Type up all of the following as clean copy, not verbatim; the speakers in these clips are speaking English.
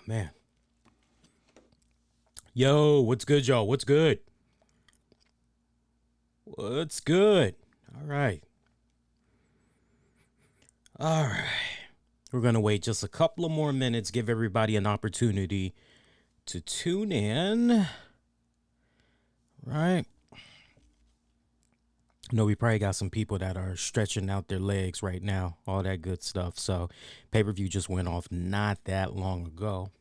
man. Yo, what's good, y'all? What's good? What's good? All right. All right. We're going to wait just a couple of more minutes, give everybody an opportunity to tune in. Right. I know we probably got some people that are stretching out their legs right now, all that good stuff. So, pay-per-view just went off not that long ago.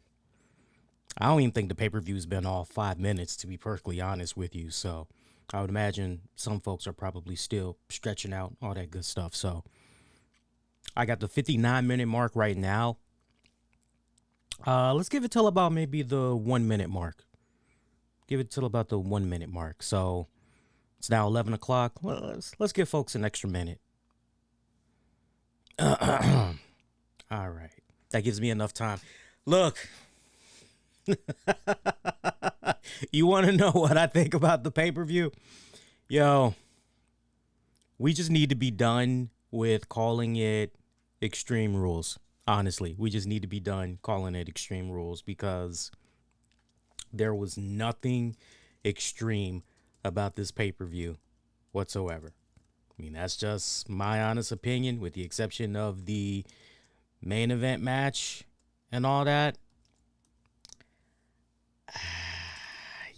I don't even think the pay-per-view's been off 5 minutes, to be perfectly honest with you. So, I would imagine some folks are probably still stretching out, all that good stuff. So, I got the 59-minute mark right now. Let's give it till about maybe the 1 minute mark. Give it till about the 1 minute mark. So, it's now 11 o'clock. Well, let's give folks an extra minute. All right. That gives me enough time. Look. You want to know what I think about the pay-per-view? Yo, we just need to be done with calling it Extreme Rules. Honestly, we just need to be done calling it Extreme Rules because there was nothing extreme about this pay-per-view whatsoever. I mean, that's just my honest opinion, with the exception of the main event match and all that.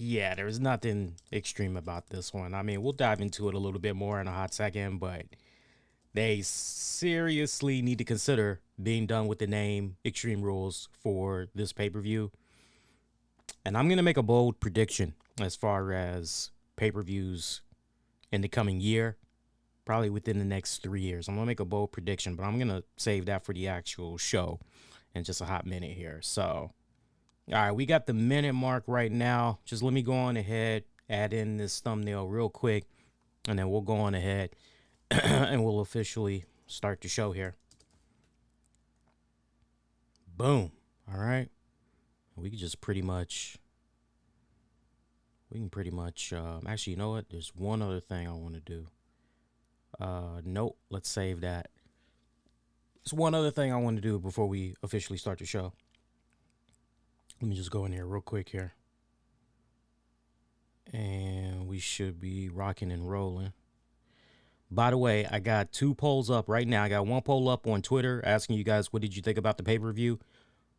Yeah, there's nothing extreme about this one. I mean, we'll dive into it a little bit more in a hot second, but they seriously need to consider being done with the name Extreme Rules for this pay-per-view. And I'm going to make a bold prediction as far as pay-per-views in the coming year, probably within the next 3 years. I'm going to make a bold prediction, but I'm going to save that for the actual show in just a hot minute here. So, all right, we got the minute mark right now. Just let me go on ahead, add in this thumbnail real quick, and then we'll go on ahead and we'll officially start the show here. Boom. All right. We can just pretty much, actually, you know what? There's one other thing I want to do. Nope, let's save that. There's one other thing I want to do before we officially start the show. Let me just go in here real quick here. And we should be rocking and rolling. By the way, I got 2 polls up right now. I got 1 poll up on Twitter asking you guys, what did you think about the pay-per-view?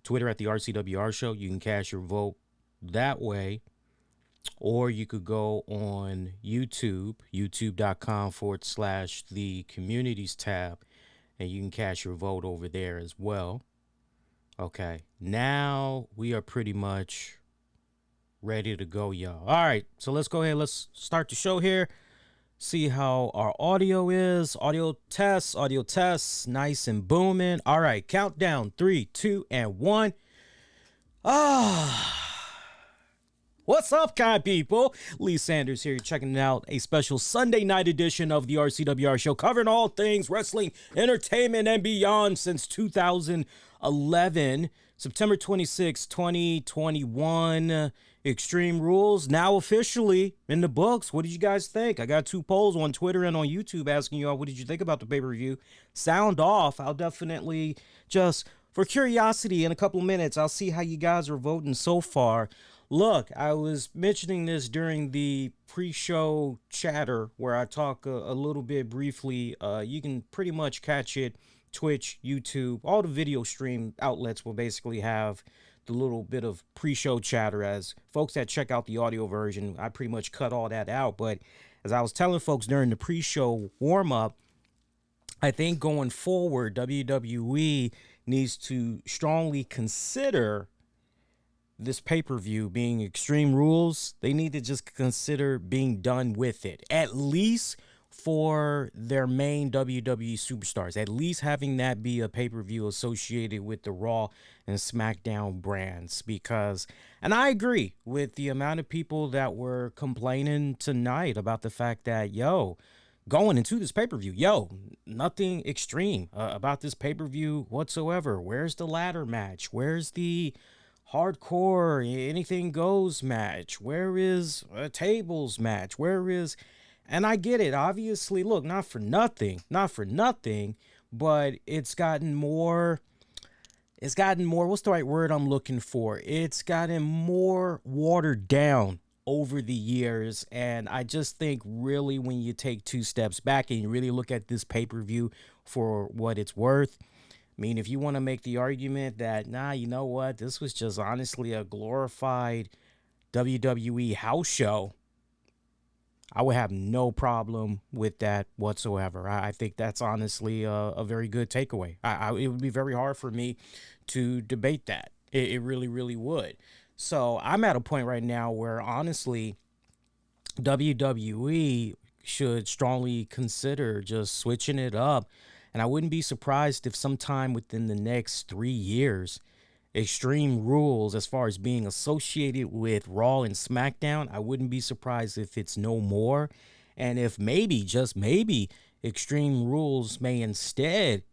Twitter at the RCWR show. You can cast your vote that way. Or you could go on YouTube, youtube.com/the communities tab. And you can cast your vote over there as well. Okay, now we are pretty much ready to go, y'all. All right, so let's go ahead. Let's start the show here. See how our audio is. Audio tests, nice and booming. All right, countdown, 3, 2, and 1. What's up, kind people? Lee Sanders here, checking out a special Sunday night edition of the RCWR show, covering all things wrestling, entertainment, and beyond since 2011. September 26, 2021. Extreme Rules now officially in the books. What did you guys think? I got 2 polls on Twitter and on YouTube asking you all, what did you think about the pay-per-view? Sound off. I'll definitely just, for curiosity, in a couple minutes, I'll see how you guys are voting so far. Look, I was mentioning this during the pre-show chatter where I talk a little bit briefly. You can pretty much catch it. Twitch, YouTube, all the video stream outlets will basically have the little bit of pre-show chatter. As folks that check out the audio version, I pretty much cut all that out. But as I was telling folks during the pre-show warm-up, I think going forward, WWE needs to strongly consider this pay-per-view being Extreme Rules. They need to just consider being done with it, at least for their main WWE superstars, at least having that be a pay-per-view associated with the Raw and SmackDown brands. Because, and I agree with the amount of people that were complaining tonight about the fact that, going into this pay-per-view, nothing extreme about this pay-per-view whatsoever. Where's the ladder match? Where's the hardcore anything goes match? Where is a tables match? Where is... And I get it, obviously, look, not for nothing, but it's gotten more it's gotten more, what's the right word I'm looking for? It's gotten more watered down over the years. And I just think really when you take two steps back and you really look at this pay-per-view for what it's worth, I mean, if you want to make the argument that, nah, you know what, this was just honestly a glorified WWE house show, I would have no problem with that whatsoever. I think that's honestly a very good takeaway. It would be very hard for me to debate that. It really, really would. So I'm at a point right now where honestly, WWE should strongly consider just switching it up. And I wouldn't be surprised if sometime within the next 3 years, Extreme Rules, as far as being associated with Raw and SmackDown, I wouldn't be surprised if it's no more. And if maybe, just maybe, Extreme Rules may instead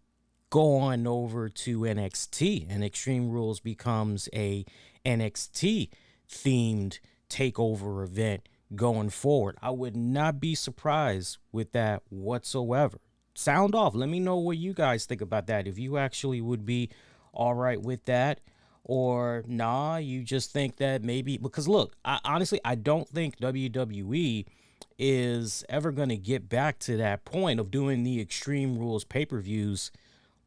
go on over to NXT and Extreme Rules becomes a NXT themed takeover event going forward. I would not be surprised with that whatsoever. Sound off. Let me know what you guys think about that. If you actually would be all right with that, or nah, you just think that maybe, because look, honestly, I don't think WWE is ever going to get back to that point of doing the Extreme Rules pay-per-views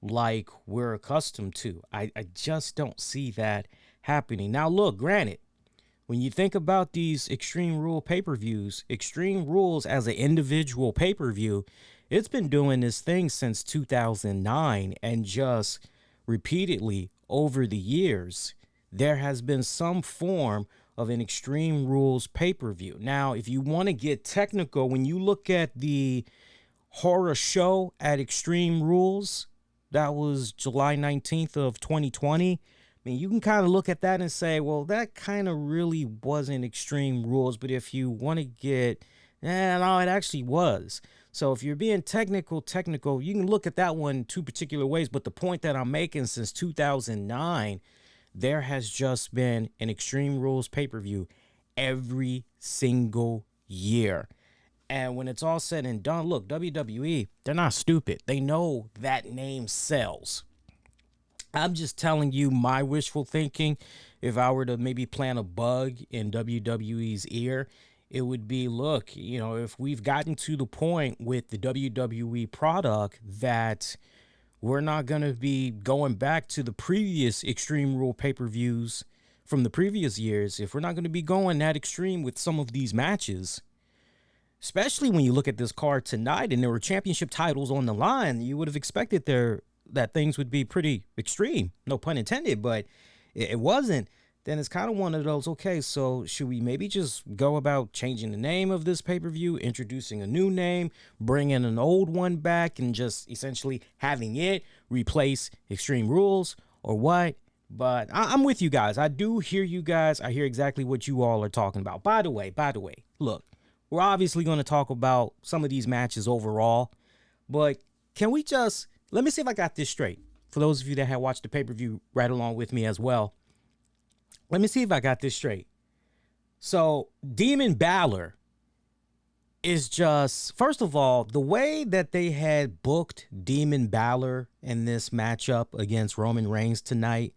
like we're accustomed to. I just don't see that happening. Now, look, granted, when you think about these Extreme Rule pay-per-views, Extreme Rules as an individual pay-per-view, it's been doing this thing since 2009, and just repeatedly over the years, there has been some form of an Extreme Rules pay-per-view. Now, if you want to get technical, when you look at the horror show at Extreme Rules, that was July 19th of 2020. I mean, you can kind of look at that and say, well, that kind of really wasn't Extreme Rules. But if you want to get, no, it actually was. So if you're being technical, you can look at that one two particular ways. But the point that I'm making, since 2009, there has just been an Extreme Rules pay-per-view every single year. And when it's all said and done, look, WWE, they're not stupid. They know that name sells. I'm just telling you my wishful thinking. If I were to maybe plant a bug in WWE's ear, it would be, look, you know, if we've gotten to the point with the WWE product that we're not going to be going back to the previous Extreme Rule pay-per-views from the previous years, if we're not going to be going that extreme with some of these matches, especially when you look at this card tonight and there were championship titles on the line, you would have expected that things would be pretty extreme, no pun intended, but it wasn't. Then it's kind of one of those, okay, so should we maybe just go about changing the name of this pay-per-view, introducing a new name, bringing an old one back, and just essentially having it replace Extreme Rules, or what? But I'm with you guys. I do hear you guys. I hear exactly what you all are talking about. By the way, look, we're obviously going to talk about some of these matches overall, but can we just, let me see if I got this straight. For those of you that have watched the pay-per-view right along with me as well, let me see if I got this straight. So Demon Balor is just, first of all, the way that they had booked Demon Balor in this matchup against Roman Reigns tonight,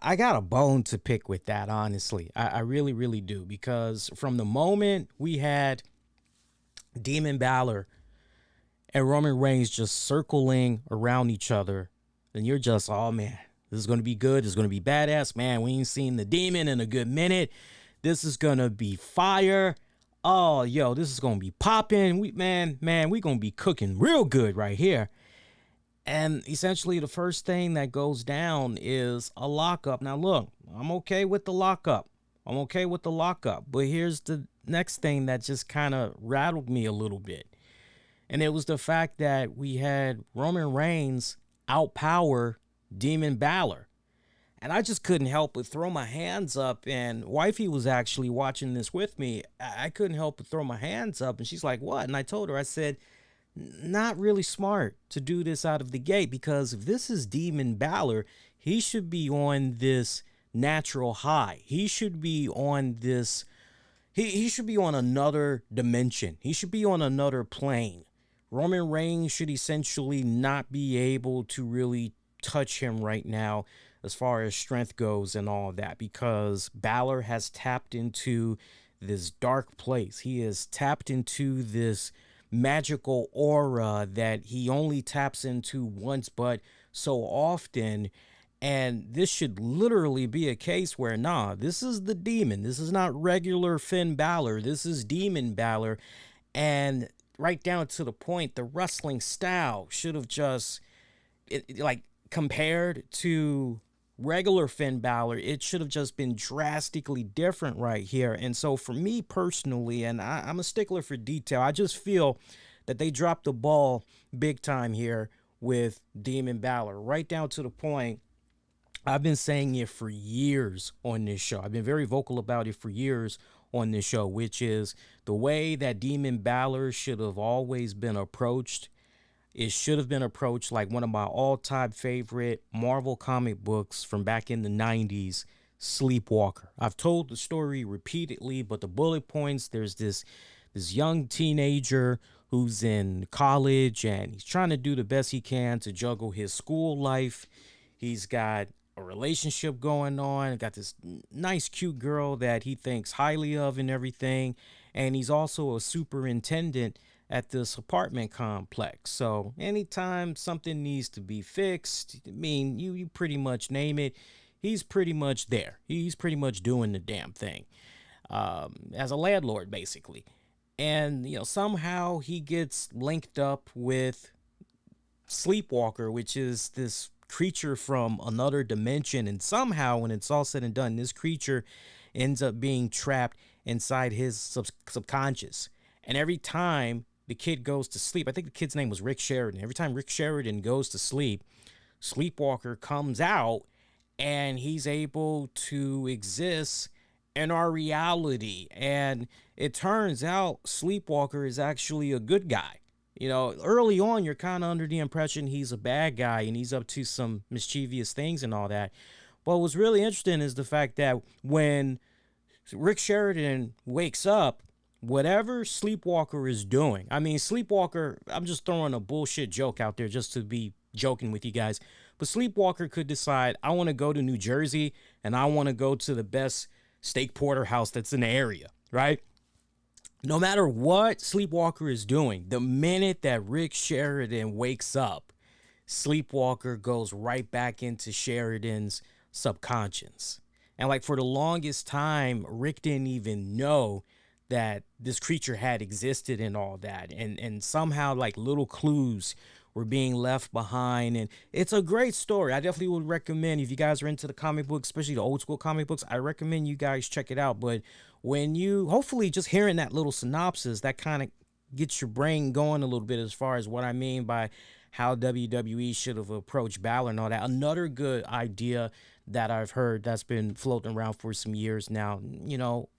I got a bone to pick with that, honestly. I really, really do. Because from the moment we had Demon Balor and Roman Reigns just circling around each other, then you're just, oh man, this is going to be good. This is going to be badass. Man, we ain't seen the Demon in a good minute. This is going to be fire. Oh, yo, this is going to be popping. We going to be cooking real good right here. And essentially the first thing that goes down is a lockup. Now, look, I'm okay with the lockup. But here's the next thing that just kind of rattled me a little bit. And it was the fact that we had Roman Reigns outpower Demon Balor. And I just couldn't help but throw my hands up. And wifey was actually watching this with me. I couldn't help but throw my hands up. And she's like, what? And I told her, I said, not really smart to do this out of the gate, because if this is Demon Balor, he should be on this natural high. He should be on this, he should be on another dimension. He should be on another plane Roman Reigns should essentially not be able to really touch him right now as far as strength goes and all that, because Balor has tapped into this dark place. He has tapped into this magical aura that he only taps into once but so often. And this should literally be a case where, nah, this is the demon. This is not regular Finn Balor. This is Demon Balor. And right down to the point, the wrestling style should have just, like, compared to regular Finn Balor, it should have just been drastically different right here. And so for me personally, and I'm a stickler for detail, I just feel that they dropped the ball big time here with Demon Balor, right down to the point. I've been saying it for years on this show. I've been very vocal about it for years on this show, which is the way that Demon Balor should have always been approached. It should have been approached like one of my all-time favorite Marvel comic books from back in the 90s, Sleepwalker. I've told the story repeatedly, but the bullet points, there's this young teenager who's in college, and he's trying to do the best he can to juggle his school life. He's got a relationship going on, got this nice cute girl that he thinks highly of and everything, and he's also a superintendent at this apartment complex. So anytime something needs to be fixed, I mean, you pretty much name it, he's pretty much there. He's pretty much doing the damn thing, as a landlord basically. And somehow he gets linked up with Sleepwalker, which is this creature from another dimension, and somehow when it's all said and done, this creature ends up being trapped inside his subconscious. And every time the kid goes to sleep, I think the kid's name was Rick Sheridan, every time Rick Sheridan goes to sleep, Sleepwalker comes out and he's able to exist in our reality. And it turns out Sleepwalker is actually a good guy. Early on, you're kind of under the impression he's a bad guy and he's up to some mischievous things and all that. But what's really interesting is the fact that when Rick Sheridan wakes up, whatever Sleepwalker is doing, I mean, Sleepwalker, I'm just throwing a bullshit joke out there just to be joking with you guys, but Sleepwalker could decide, I want to go to New Jersey and I want to go to the best steak porterhouse that's in the area, right? No matter what Sleepwalker is doing, the minute that Rick Sheridan wakes up, Sleepwalker goes right back into Sheridan's subconscious. And like for the longest time, Rick didn't even know that this creature had existed and all that. And somehow like little clues were being left behind. And it's a great story. I definitely would recommend, if you guys are into the comic books, especially the old school comic books, I recommend you guys check it out. But when you, hopefully just hearing that little synopsis, that kind of gets your brain going a little bit as far as what I mean by how WWE should have approached Balor and all that. Another good idea that I've heard that's been floating around for some years now,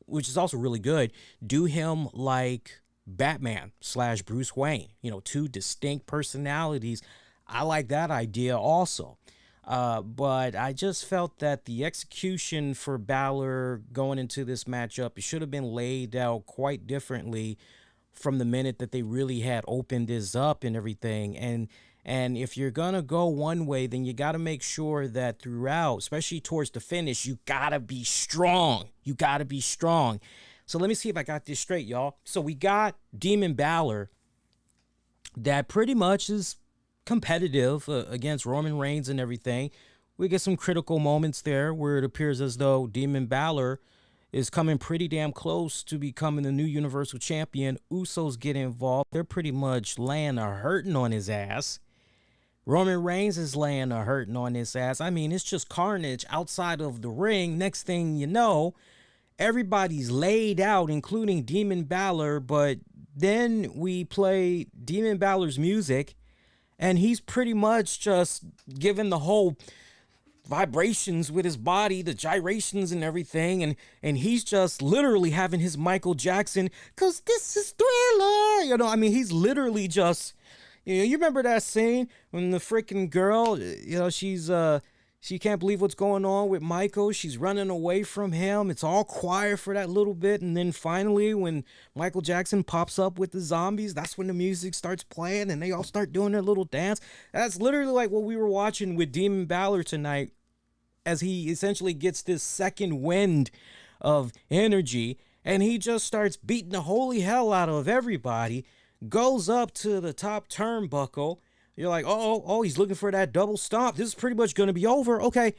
which is also really good, do him like Batman / Bruce Wayne, two distinct personalities. I like that idea also. But I just felt that the execution for Balor going into this matchup, it should have been laid out quite differently from the minute that they really had opened this up and everything. And if you're going to go one way, then you got to make sure that throughout, especially towards the finish, you got to be strong. You got to be strong. So let me see if I got this straight, y'all. So we got Demon Balor that pretty much is competitive against Roman Reigns and everything. We get some critical moments there where it appears as though Demon Balor is coming pretty damn close to becoming the new Universal Champion. Usos get involved. They're pretty much laying a hurting on his ass. Roman Reigns is laying a hurting on his ass. I mean, it's just carnage outside of the ring. Next thing you know, everybody's laid out, including Demon Balor. But then we play Demon Balor's music, and he's pretty much just giving the whole vibrations with his body, the gyrations and everything. And he's just literally having his Michael Jackson, 'cause this is Thriller. I mean, he's literally just, you remember that scene when the freaking girl, she's She can't believe what's going on with Michael. She's running away from him. It's all quiet for that little bit. And then finally, when Michael Jackson pops up with the zombies, that's when the music starts playing and they all start doing their little dance. That's literally like what we were watching with Demon Balor tonight, as he essentially gets this second wind of energy and he just starts beating the holy hell out of everybody, goes up to the top turnbuckle. You're like, oh, he's looking for that double stomp. This is pretty much going to be over. Okay,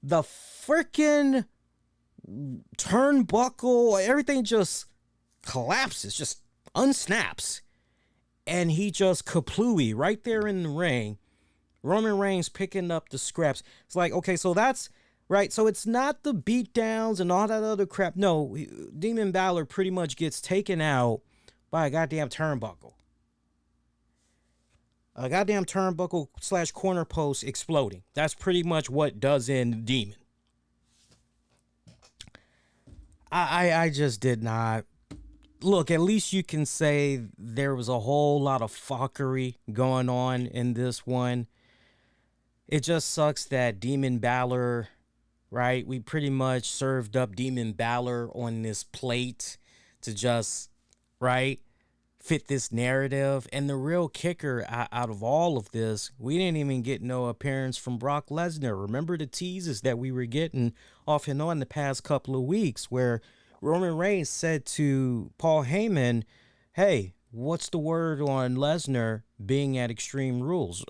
the freaking turnbuckle, everything just collapses, just unsnaps. And he just kaplooey right there in the ring. Roman Reigns picking up the scraps. It's like, okay, so that's right. So it's not the beatdowns and all that other crap. No, Demon Balor pretty much gets taken out by a goddamn turnbuckle. A goddamn turnbuckle / corner post exploding. That's pretty much what does in Demon. I just did not. Look, at least you can say there was a whole lot of fuckery going on in this one. It just sucks that Demon Balor, right? We pretty much served up Demon Balor on this plate to just, right, fit this narrative. And the real kicker out of all of this, we didn't even get no appearance from Brock Lesnar. Remember the teases that we were getting off and on the past couple of weeks where Roman Reigns said to Paul Heyman, hey, what's the word on Lesnar being at Extreme Rules?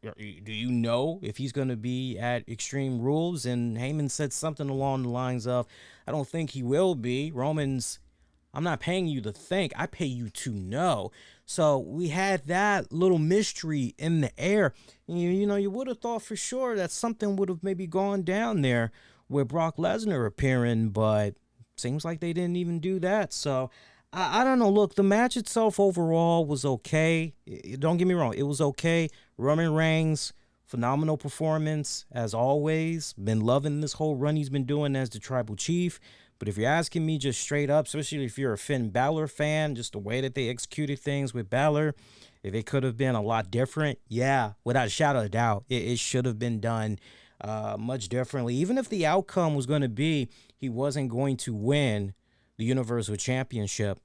Do you know if he's going to be at Extreme Rules? And Heyman said something along the lines of, I don't think he will be. Roman's, I'm not paying you to think, I pay you to know. So we had that little mystery in the air. You know, you would have thought for sure that something would have maybe gone down there with Brock Lesnar appearing, but seems like they didn't even do that. So I don't know. Look, the match itself overall was okay. Don't get me wrong. It was okay. Roman Reigns, phenomenal performance as always. Been loving this whole run he's been doing as the tribal chief. But if you're asking me just straight up, especially if you're a Finn Balor fan, just the way that they executed things with Balor, if it could have been a lot different, yeah, without a shadow of a doubt, it should have been done much differently. Even if the outcome was going to be he wasn't going to win the Universal Championship,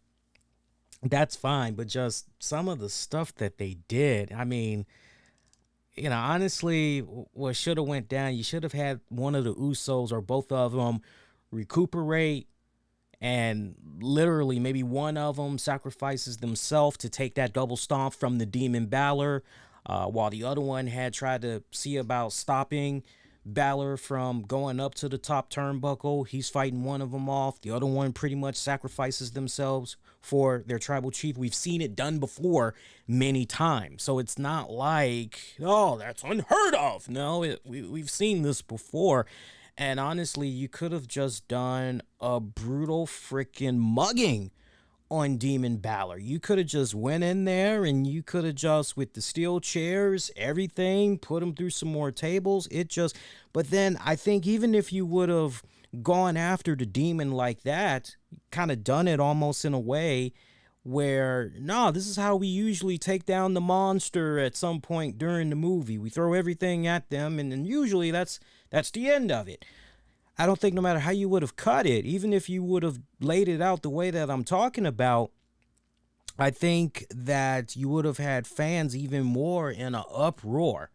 that's fine. But just some of the stuff that they did, I mean, you know, honestly, what should have went down, you should have had one of the Usos or both of them recuperate, and literally maybe one of them sacrifices themselves to take that double stomp from the Demon Balor, while the other one had tried to see about stopping Balor from going up to the top turnbuckle. He's fighting one of them off. The other one pretty much sacrifices themselves for their tribal chief. We've seen it done before many times. So it's not like, oh, that's unheard of. No, we've seen this before. And honestly, you could have just done a brutal freaking mugging on Demon Balor. You could have just went in there and you could have just, with the steel chairs, everything, put him through some more tables. But then I think even if you would have gone after the Demon like that, kind of done it almost in a way where, no, this is how we usually take down the monster at some point during the movie. We throw everything at them, and then usually that's the end of it. I don't think no matter how you would have cut it, even if you would have laid it out the way that I'm talking about, I think that you would have had fans even more in an uproar.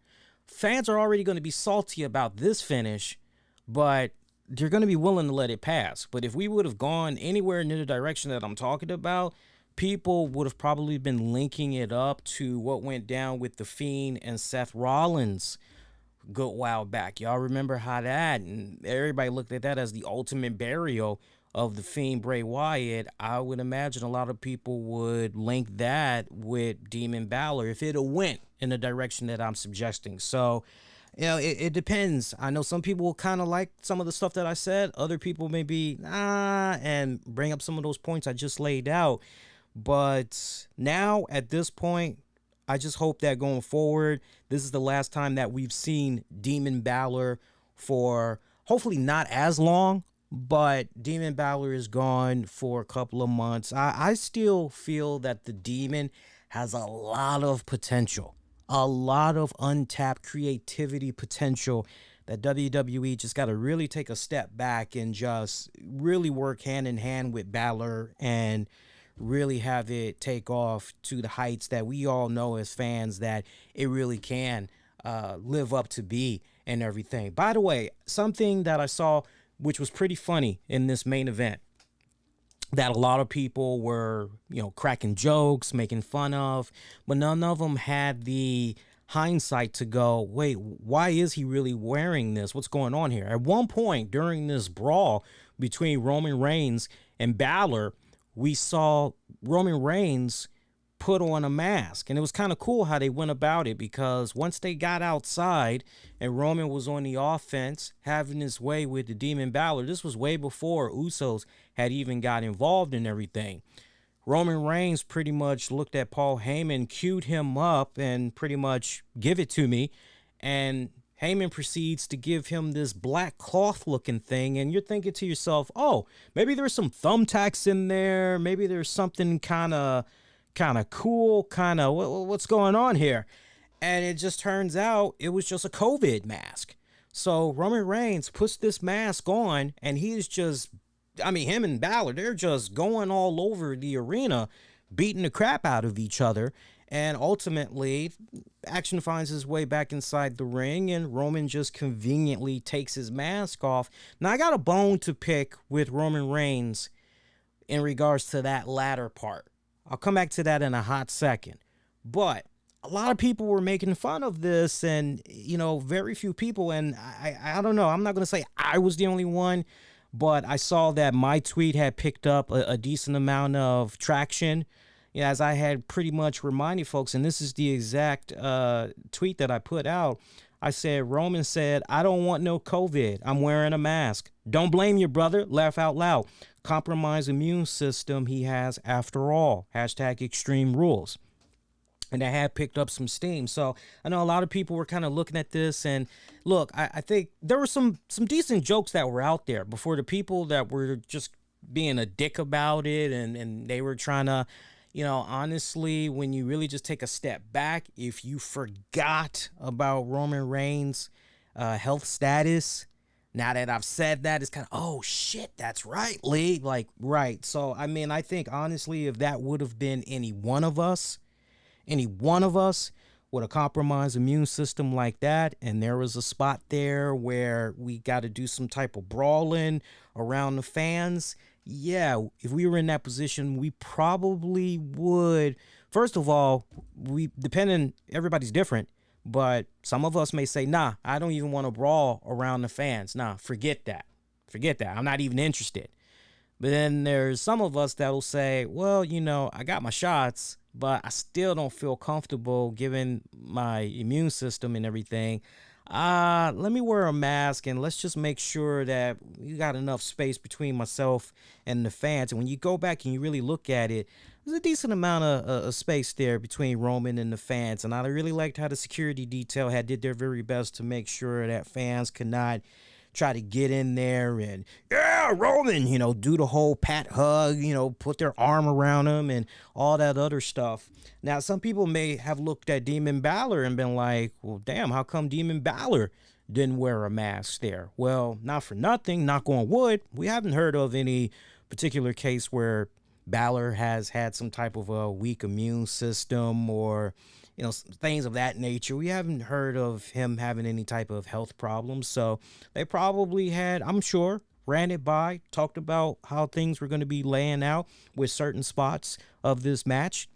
Fans are already going to be salty about this finish, but they're going to be willing to let it pass. But if we would have gone anywhere near the direction that I'm talking about, people would have probably been linking it up to what went down with The Fiend and Seth Rollins good while back. Y'all remember how that, and everybody looked at that as the ultimate burial of The Fiend Bray Wyatt. I would imagine a lot of people would link that with Demon Balor if it went in the direction that I'm suggesting. So, you know, it depends. I know some people will kind of like some of the stuff that I said. Other people may be, and bring up some of those points I just laid out. But now, at this point, I just hope that going forward, this is the last time that we've seen Demon Balor for hopefully not as long, but Demon Balor is gone for a couple of months. I still feel that the Demon has a lot of potential, a lot of untapped creativity potential that WWE just got to really take a step back and just really work hand in hand with Balor and really have it take off to the heights that we all know as fans that it really can live up to be and everything. By the way, something that I saw which was pretty funny in this main event that a lot of people were, cracking jokes, making fun of, but none of them had the hindsight to go, wait, why is he really wearing this? What's going on here? At one point during this brawl between Roman Reigns and Balor, we saw Roman Reigns put on a mask, and it was kind of cool how they went about it, because once they got outside and Roman was on the offense having his way with the Demon Balor, this was way before Usos had even got involved in everything. Roman Reigns pretty much looked at Paul Heyman, queued him up, and pretty much give it to me, and Heyman proceeds to give him this black cloth looking thing, and you're thinking to yourself, oh, maybe there's some thumbtacks in there, maybe there's something kind of cool, what's going on here? And it just turns out it was just a COVID mask. So Roman Reigns puts this mask on, and he's just, him and Balor, they're just going all over the arena, beating the crap out of each other. And ultimately, action finds his way back inside the ring, and Roman just conveniently takes his mask off. Now, I got a bone to pick with Roman Reigns in regards to that latter part. I'll come back to that in a hot second. But a lot of people were making fun of this, and, very few people, and I don't know, I'm not going to say I was the only one, but I saw that my tweet had picked up a decent amount of traction, as I had pretty much reminded folks, and this is the exact tweet that I put out. I said, Roman said, I don't want no COVID. I'm wearing a mask. Don't blame your brother. Laugh out loud. Compromised immune system he has after all. Hashtag extreme rules. And that had picked up some steam. So I know a lot of people were kind of looking at this. And look, I think there were some decent jokes that were out there before the people that were just being a dick about it. And they were trying to, honestly, when you really just take a step back, if you forgot about Roman Reigns' health status, now that I've said that, it's kind of, oh, shit, that's right, Lee. Like, right. So, I think, honestly, if that would have been any one of us with a compromised immune system like that, and there was a spot there where we got to do some type of brawling around the fans, yeah, if we were in that position, we probably would. First of all, everybody's different, but some of us may say, nah, I don't even want to brawl around the fans. Nah, forget that. I'm not even interested. But then there's some of us that will say, well, I got my shots, but I still don't feel comfortable given my immune system and everything. Let me wear a mask, and let's just make sure that you got enough space between myself and the fans. And when you go back and you really look at it, there's a decent amount of space there between Roman and the fans. And I really liked how the security detail did their very best to make sure that fans could not try to get in there and, yeah, Roman, do the whole pat hug, put their arm around him and all that other stuff. Now, some people may have looked at Demon Balor and been like, well, damn, how come Demon Balor didn't wear a mask there? Well, not for nothing, knock on wood, we haven't heard of any particular case where Balor has had some type of a weak immune system or, things of that nature. We haven't heard of him having any type of health problems. So they probably had, I'm sure, ran it by, talked about how things were going to be laying out with certain spots of this match.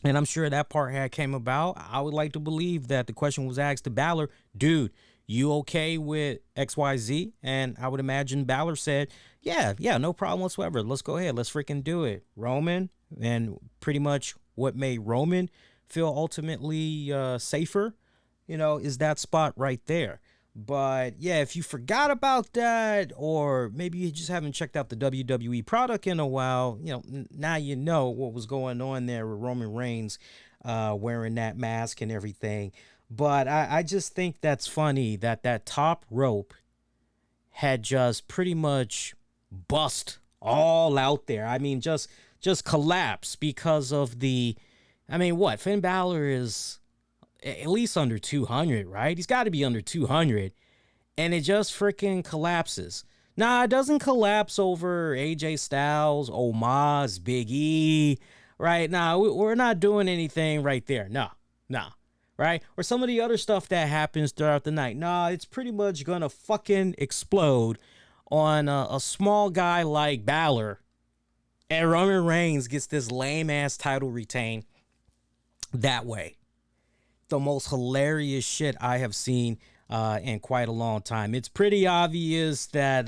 And I'm sure that part had came about. I would like to believe that the question was asked to Balor, dude, you okay with XYZ? And I would imagine Balor said, yeah, no problem whatsoever. Let's go ahead. Let's freaking do it. Roman, and pretty much what made Roman feel ultimately safer, is that spot right there. But yeah, if you forgot about that, or maybe you just haven't checked out the WWE product in a while, now you know what was going on there with Roman Reigns wearing that mask and everything. But I just think that's funny that top rope had just pretty much bust all out there. Just collapsed because of the, Finn Balor is at least under 200, right? He's got to be under 200. and it just freaking collapses. Nah, it doesn't collapse over AJ Styles, Omos, Big E, right? Nah, we're not doing anything right there. Nah, right? Or some of the other stuff that happens throughout the night. Nah, it's pretty much gonna fucking explode on a small guy like Balor. And Roman Reigns gets this lame-ass title retained that way. The most hilarious shit I have seen in quite a long time. It's pretty obvious that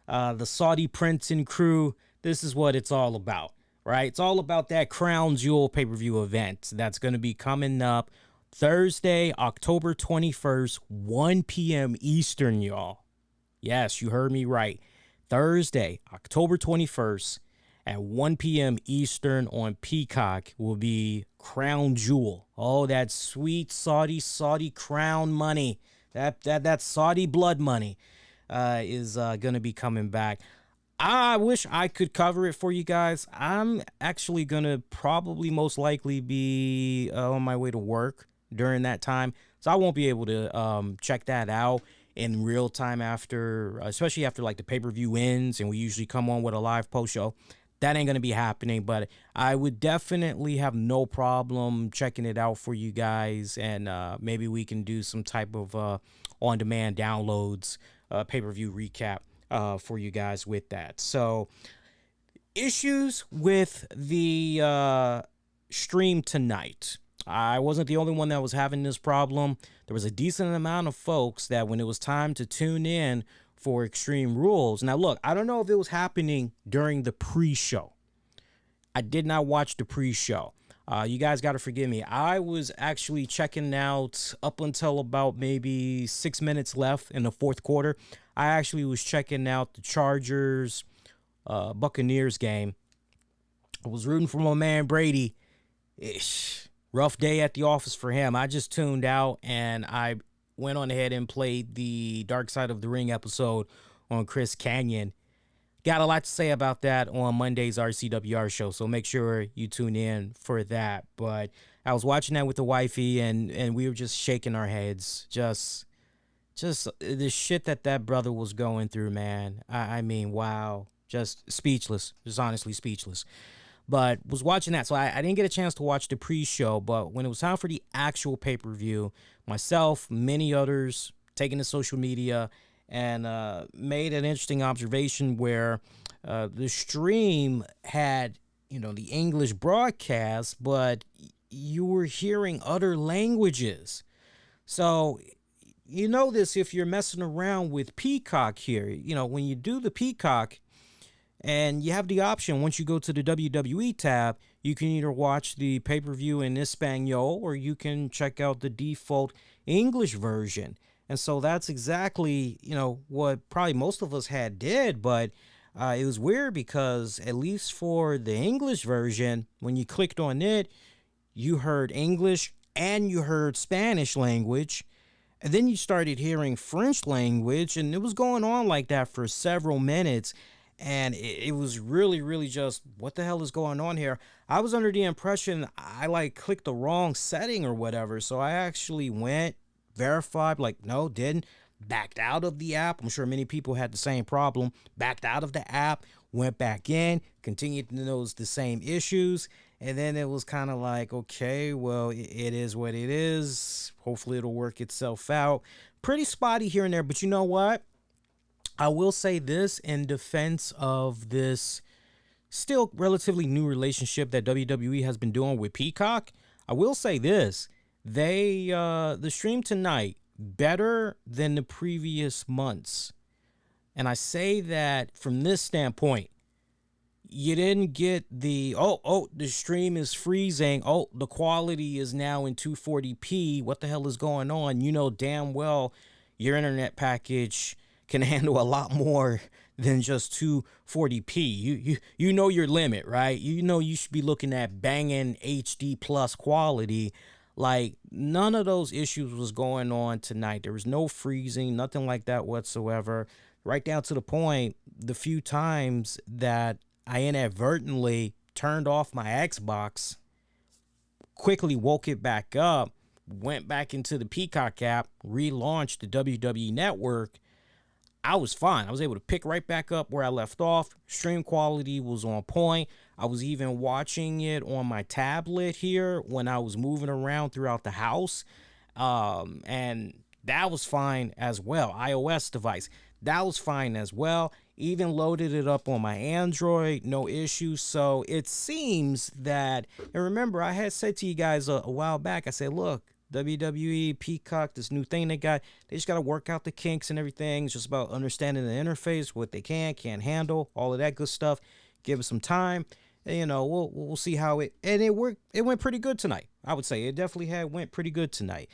the Saudi Prince and crew, this is what it's all about, right? It's all about that Crown Jewel pay-per-view event that's going to be coming up Thursday, October 21st, 1 p.m. Eastern, y'all. Yes, you heard me right. Thursday, October 21st at 1 p.m. Eastern on Peacock will be Crown Jewel. Oh, that sweet Saudi crown money. That Saudi blood money is going to be coming back. I wish I could cover it for you guys. I'm actually going to probably most likely be on my way to work during that time. So I won't be able to check that out in real time after, especially after like the pay-per-view ends and we usually come on with a live post show. That ain't going to be happening, but I would definitely have no problem checking it out for you guys, and maybe we can do some type of on-demand downloads, pay-per-view recap for you guys with that. So, issues with the stream tonight. I wasn't the only one that was having this problem. There was a decent amount of folks that when it was time to tune in for Extreme Rules. Now, look, I don't know if it was happening during the pre-show. I did not watch the pre-show. You guys got to forgive me. I was actually checking out up until about maybe 6 minutes left in the fourth quarter. I actually was checking out the Chargers Buccaneers game. I was rooting for my man Brady. Rough day at the office for him. I just tuned out and I went on ahead and played the Dark Side of the Ring episode on Chris Canyon. Got a lot to say about that on Monday's RCWR show, so make sure you tune in for that. But I was watching that with the wifey, and we were just shaking our heads. Just the shit that brother was going through, man. I mean, wow. Just speechless. Just honestly speechless. But was watching that, so I didn't get a chance to watch the pre-show, but when it was time for the actual pay-per-view, myself, many others, taking to social media, and made an interesting observation where the stream had, the English broadcast, but you were hearing other languages. So, you know this if you're messing around with Peacock here. When you do the Peacock, and you have the option, once you go to the WWE tab, you can either watch the pay-per-view in Espanol or you can check out the default English version. And so that's exactly, what probably most of us did. But it was weird because at least for the English version, when you clicked on it, you heard English and you heard Spanish language. And then you started hearing French language. And it was going on like that for several minutes. And it was really, really just, what the hell is going on here? I was under the impression I clicked the wrong setting or whatever. So I actually went, verified, no, didn't, backed out of the app. I'm sure many people had the same problem. Backed out of the app, went back in, continued to notice the same issues. And then it was kind of like, okay, well, it is what it is. Hopefully it'll work itself out. Pretty spotty here and there, but you know what? I will say this in defense of this still relatively new relationship that WWE has been doing with Peacock. I will say this. The stream tonight, better than the previous months. And I say that from this standpoint. You didn't get the, the stream is freezing. Oh, the quality is now in 240p. What the hell is going on? You know damn well your internet package can handle a lot more than just 240p. You know your limit, right? You know you should be looking at banging HD plus quality. None of those issues was going on tonight. There was no freezing, nothing like that whatsoever. Right down to the point, the few times that I inadvertently turned off my Xbox, quickly woke it back up, went back into the Peacock app, relaunched the WWE Network, I was fine. I was able to pick right back up where I left off. Stream quality was on point. I was even watching it on my tablet here when I was moving around throughout the house. And that was fine as well. iOS device, that was fine as well. Even loaded it up on my Android, no issue. So it seems that, and remember, I had said to you guys a while back, I said, look, WWE, Peacock, this new thing they just got to work out the kinks and everything. It's just about understanding the interface, what they can't handle, all of that good stuff. Give it some time. And, you know, we'll see how it worked. It went pretty good tonight. I would say it definitely went pretty good tonight.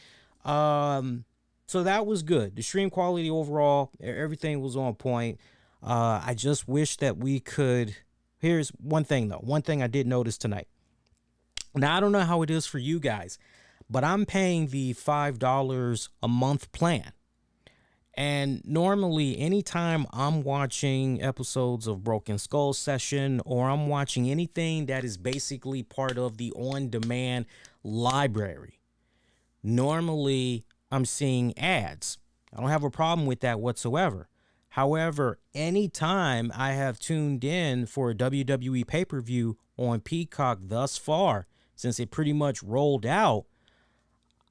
So that was good. The stream quality overall, everything was on point. I just wish that we could. Here's one thing though. One thing I did notice tonight. Now, I don't know how it is for you guys, but I'm paying the $5 a month plan. And normally, anytime I'm watching episodes of Broken Skull Session, or I'm watching anything that is basically part of the on-demand library, normally I'm seeing ads. I don't have a problem with that whatsoever. However, anytime I have tuned in for a WWE pay-per-view on Peacock thus far, since it pretty much rolled out,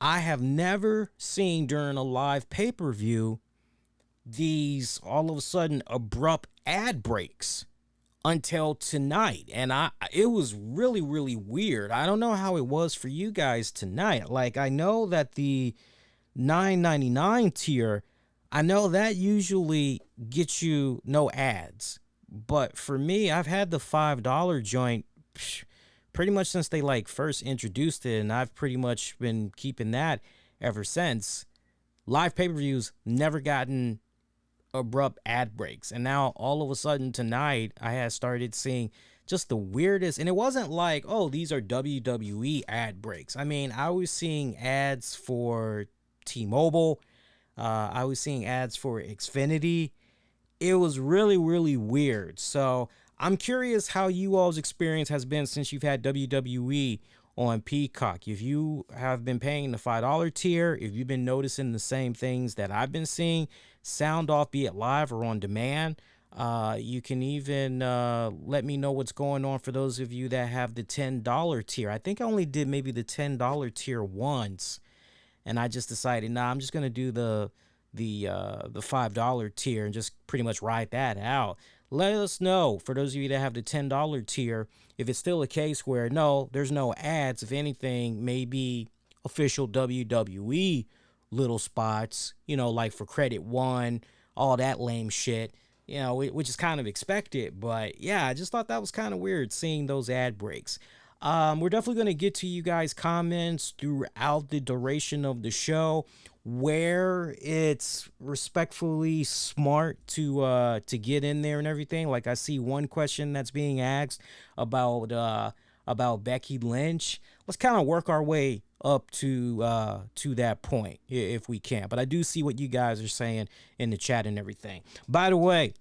I have never seen during a live pay-per-view these all of a sudden abrupt ad breaks until tonight. And it was really, really weird. I don't know how it was for you guys tonight. Like, I know that the $9.99 tier, I know that usually gets you no ads. But for me, I've had the $5 joint pretty much since they first introduced it, and I've pretty much been keeping that ever since. Live pay-per-views never gotten abrupt ad breaks, and now all of a sudden tonight I had started seeing just the weirdest, and it wasn't like, oh, these are WWE ad breaks. I mean, I was seeing ads for T-Mobile, I was seeing ads for Xfinity. It was really, really weird. So I'm curious how you all's experience has been since you've had WWE on Peacock. If you have been paying the $5 tier, if you've been noticing the same things that I've been seeing, sound off, be it live or on demand. You can even let me know what's going on for those of you that have the $10 tier. I think I only did maybe the $10 tier once, and I just decided, nah, I'm just gonna do the $5 tier and just pretty much ride that out. Let us know, for those of you that have the $10 tier, if it's still a case where no, there's no ads. If anything, maybe official WWE little spots, you know, like for Credit One, all that lame shit, you know, which is kind of expected. But yeah, I just thought that was kind of weird seeing those ad breaks. We're definitely going to get to you guys' comments throughout the duration of the show, where it's respectfully smart to get in there and everything. Like, I see one question that's being asked about Becky Lynch. Let's kind of work our way up to that point if we can. But I do see what you guys are saying in the chat and everything. By the way,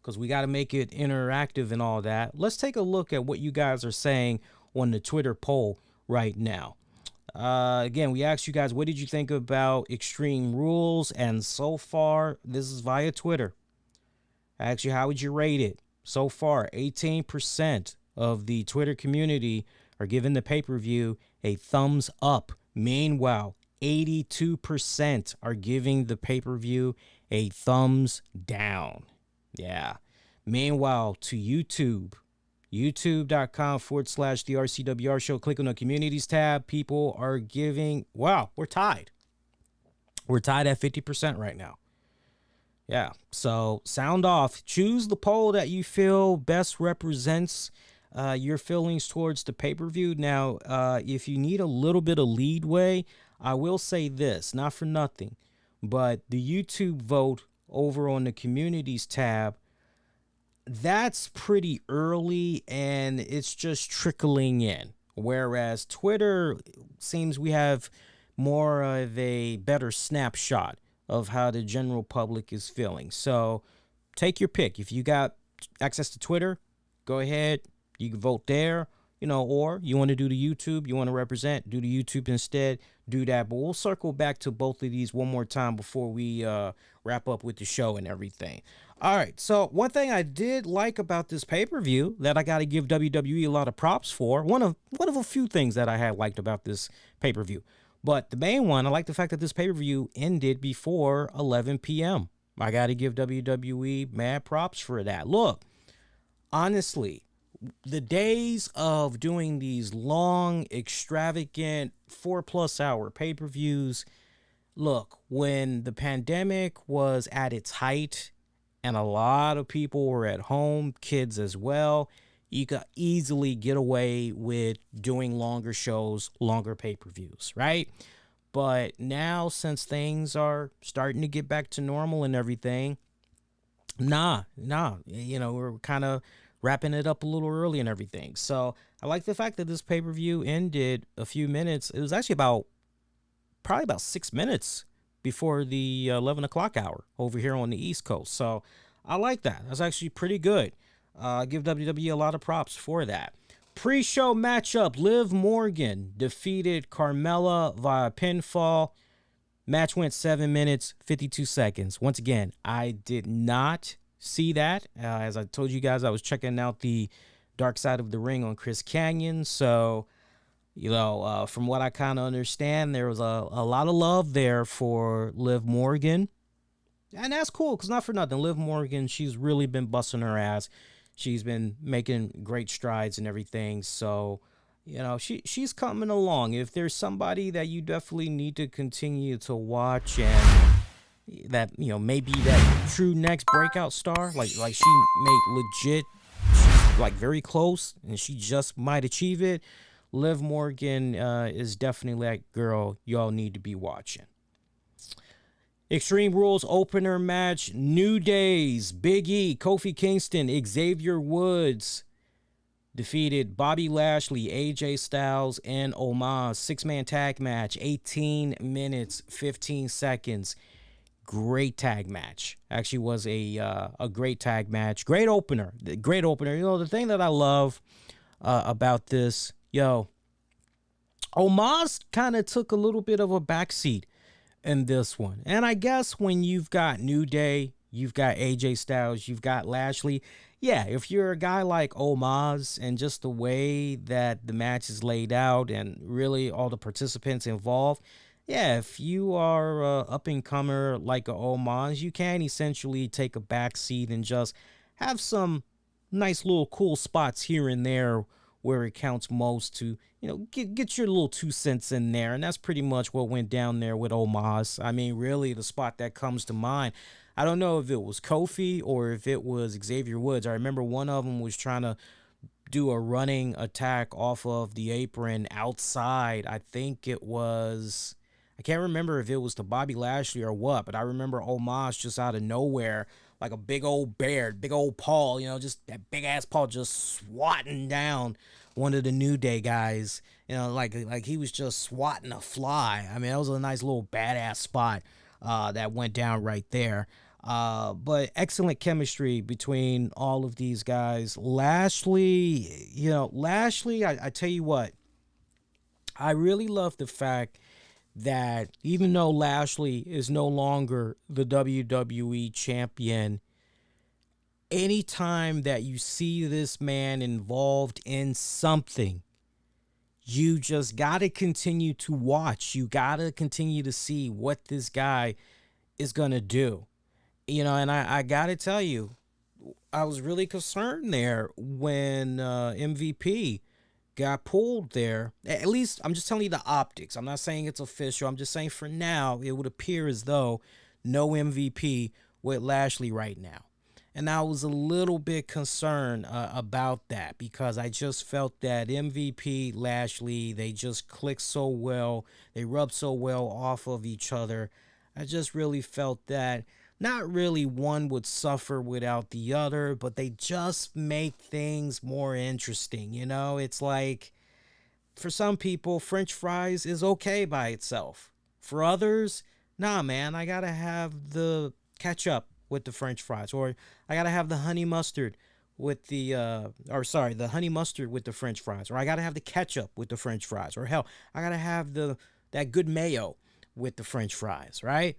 because we got to make it interactive and all that, let's take a look at what you guys are saying on the Twitter poll right now. Again, we asked you guys, what did you think about Extreme Rules? And so far, this is via Twitter. I asked you, how would you rate it? So far, 18% of the Twitter community are giving the pay-per-view a thumbs up. Meanwhile, 82% are giving the pay-per-view a thumbs down. Yeah. Meanwhile, to YouTube, youtube.com/the RCWR show. Click on the communities tab. People are giving, wow, we're tied. We're tied at 50% right now. Yeah. So sound off. Choose the poll that you feel best represents your feelings towards the pay-per-view. Now, if you need a little bit of leadway, I will say this, not for nothing, but the YouTube vote over on the communities tab, that's pretty early and it's just trickling in. Whereas Twitter seems we have more of a better snapshot of how the general public is feeling. So take your pick. If you got access to Twitter, go ahead. You can vote there. or you want to do the YouTube, you want to represent, do the YouTube instead, do that. But we'll circle back to both of these one more time before we wrap up with the show and everything. All right, so one thing I did like about this pay-per-view that I got to give WWE a lot of props for, one of a few things that I had liked about this pay-per-view. But the main one, I like the fact that this pay-per-view ended before 11 p.m. I got to give WWE mad props for that. Look, honestly, the days of doing these long, extravagant, 4+ hour pay-per-views, look, when the pandemic was at its height and a lot of people were at home, kids as well, you could easily get away with doing longer shows, longer pay-per-views, right? But now, since things are starting to get back to normal and everything, we're kind of wrapping it up a little early and everything. So I like the fact that this pay-per-view ended a few minutes. It was actually probably about 6 minutes before the 11 o'clock hour over here on the East Coast. So I like that. That's actually pretty good. Give WWE a lot of props for that. Pre-show matchup, Liv Morgan defeated Carmella via pinfall. Match went 7 minutes, 52 seconds. Once again, I did not see that. As I told you guys, I was checking out the Dark Side of the Ring on Chris Canyon. So, from what I kind of understand, there was a lot of love there for Liv Morgan. And that's cool, because not for nothing, Liv Morgan, she's really been busting her ass. She's been making great strides and everything. So, she's coming along. If there's somebody that you definitely need to continue to watch and that, maybe that true next breakout star, like she made legit, she's like very close and she just might achieve it. Liv Morgan is definitely that girl y'all need to be watching. Extreme Rules opener match, New Days, Big E, Kofi Kingston, Xavier Woods defeated Bobby Lashley, AJ Styles, and Omos. 6-man tag match, 18 minutes, 15 seconds. Great tag match. Actually was a great tag match. Great opener. Great opener. The thing that I love about this, Omos kind of took a little bit of a backseat in this one. And I guess when you've got New Day, you've got AJ Styles, you've got Lashley, yeah, if you're a guy like Omos and just the way that the match is laid out and really all the participants involved, yeah, if you are a up-and-comer like a Omos, you can essentially take a back seat and just have some nice little cool spots here and there where it counts most to, get your little 2 cents in there. And that's pretty much what went down there with Omos. I mean, really, the spot that comes to mind, I don't know if it was Kofi or if it was Xavier Woods. I remember one of them was trying to do a running attack off of the apron outside. I think it was, I can't remember if it was to Bobby Lashley or what, but I remember Omos just out of nowhere, like a big old bear, big old paw, just that big ass paw just swatting down one of the New Day guys, like he was just swatting a fly. I mean, that was a nice little badass spot that went down right there. But excellent chemistry between all of these guys. Lashley, I tell you what, I really love the fact that even though Lashley is no longer the WWE champion, anytime that you see this man involved in something, you just got to continue to watch. You got to continue to see what this guy is going to do. And I got to tell you, I was really concerned there when MVP got pulled there. At least I'm just telling you the optics. I'm not saying it's official. I'm just saying for now, it would appear as though no MVP with Lashley right now. And I was a little bit concerned about that because I just felt that MVP, Lashley, they just clicked so well. They rubbed so well off of each other. I just really felt that not really one would suffer without the other, but they just make things more interesting. It's like for some people, French fries is okay by itself. For others, nah, man, I got to have the ketchup with the French fries, or I got to have the honey mustard with the the honey mustard with the French fries, or I gotta have the ketchup with the French fries, or hell, I gotta have that good mayo with the French fries, right?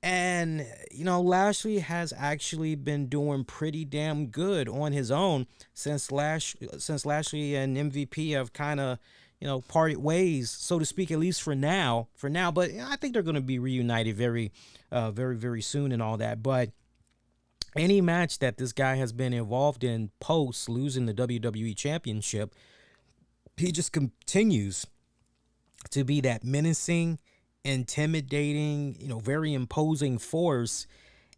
And Lashley has actually been doing pretty damn good on his own since Lashley and MVP have kind of parted ways, so to speak, at least for now. But I think they're going to be reunited very, very soon and all that. But any match that this guy has been involved in post losing the WWE Championship, he just continues to be that menacing, intimidating, very imposing force.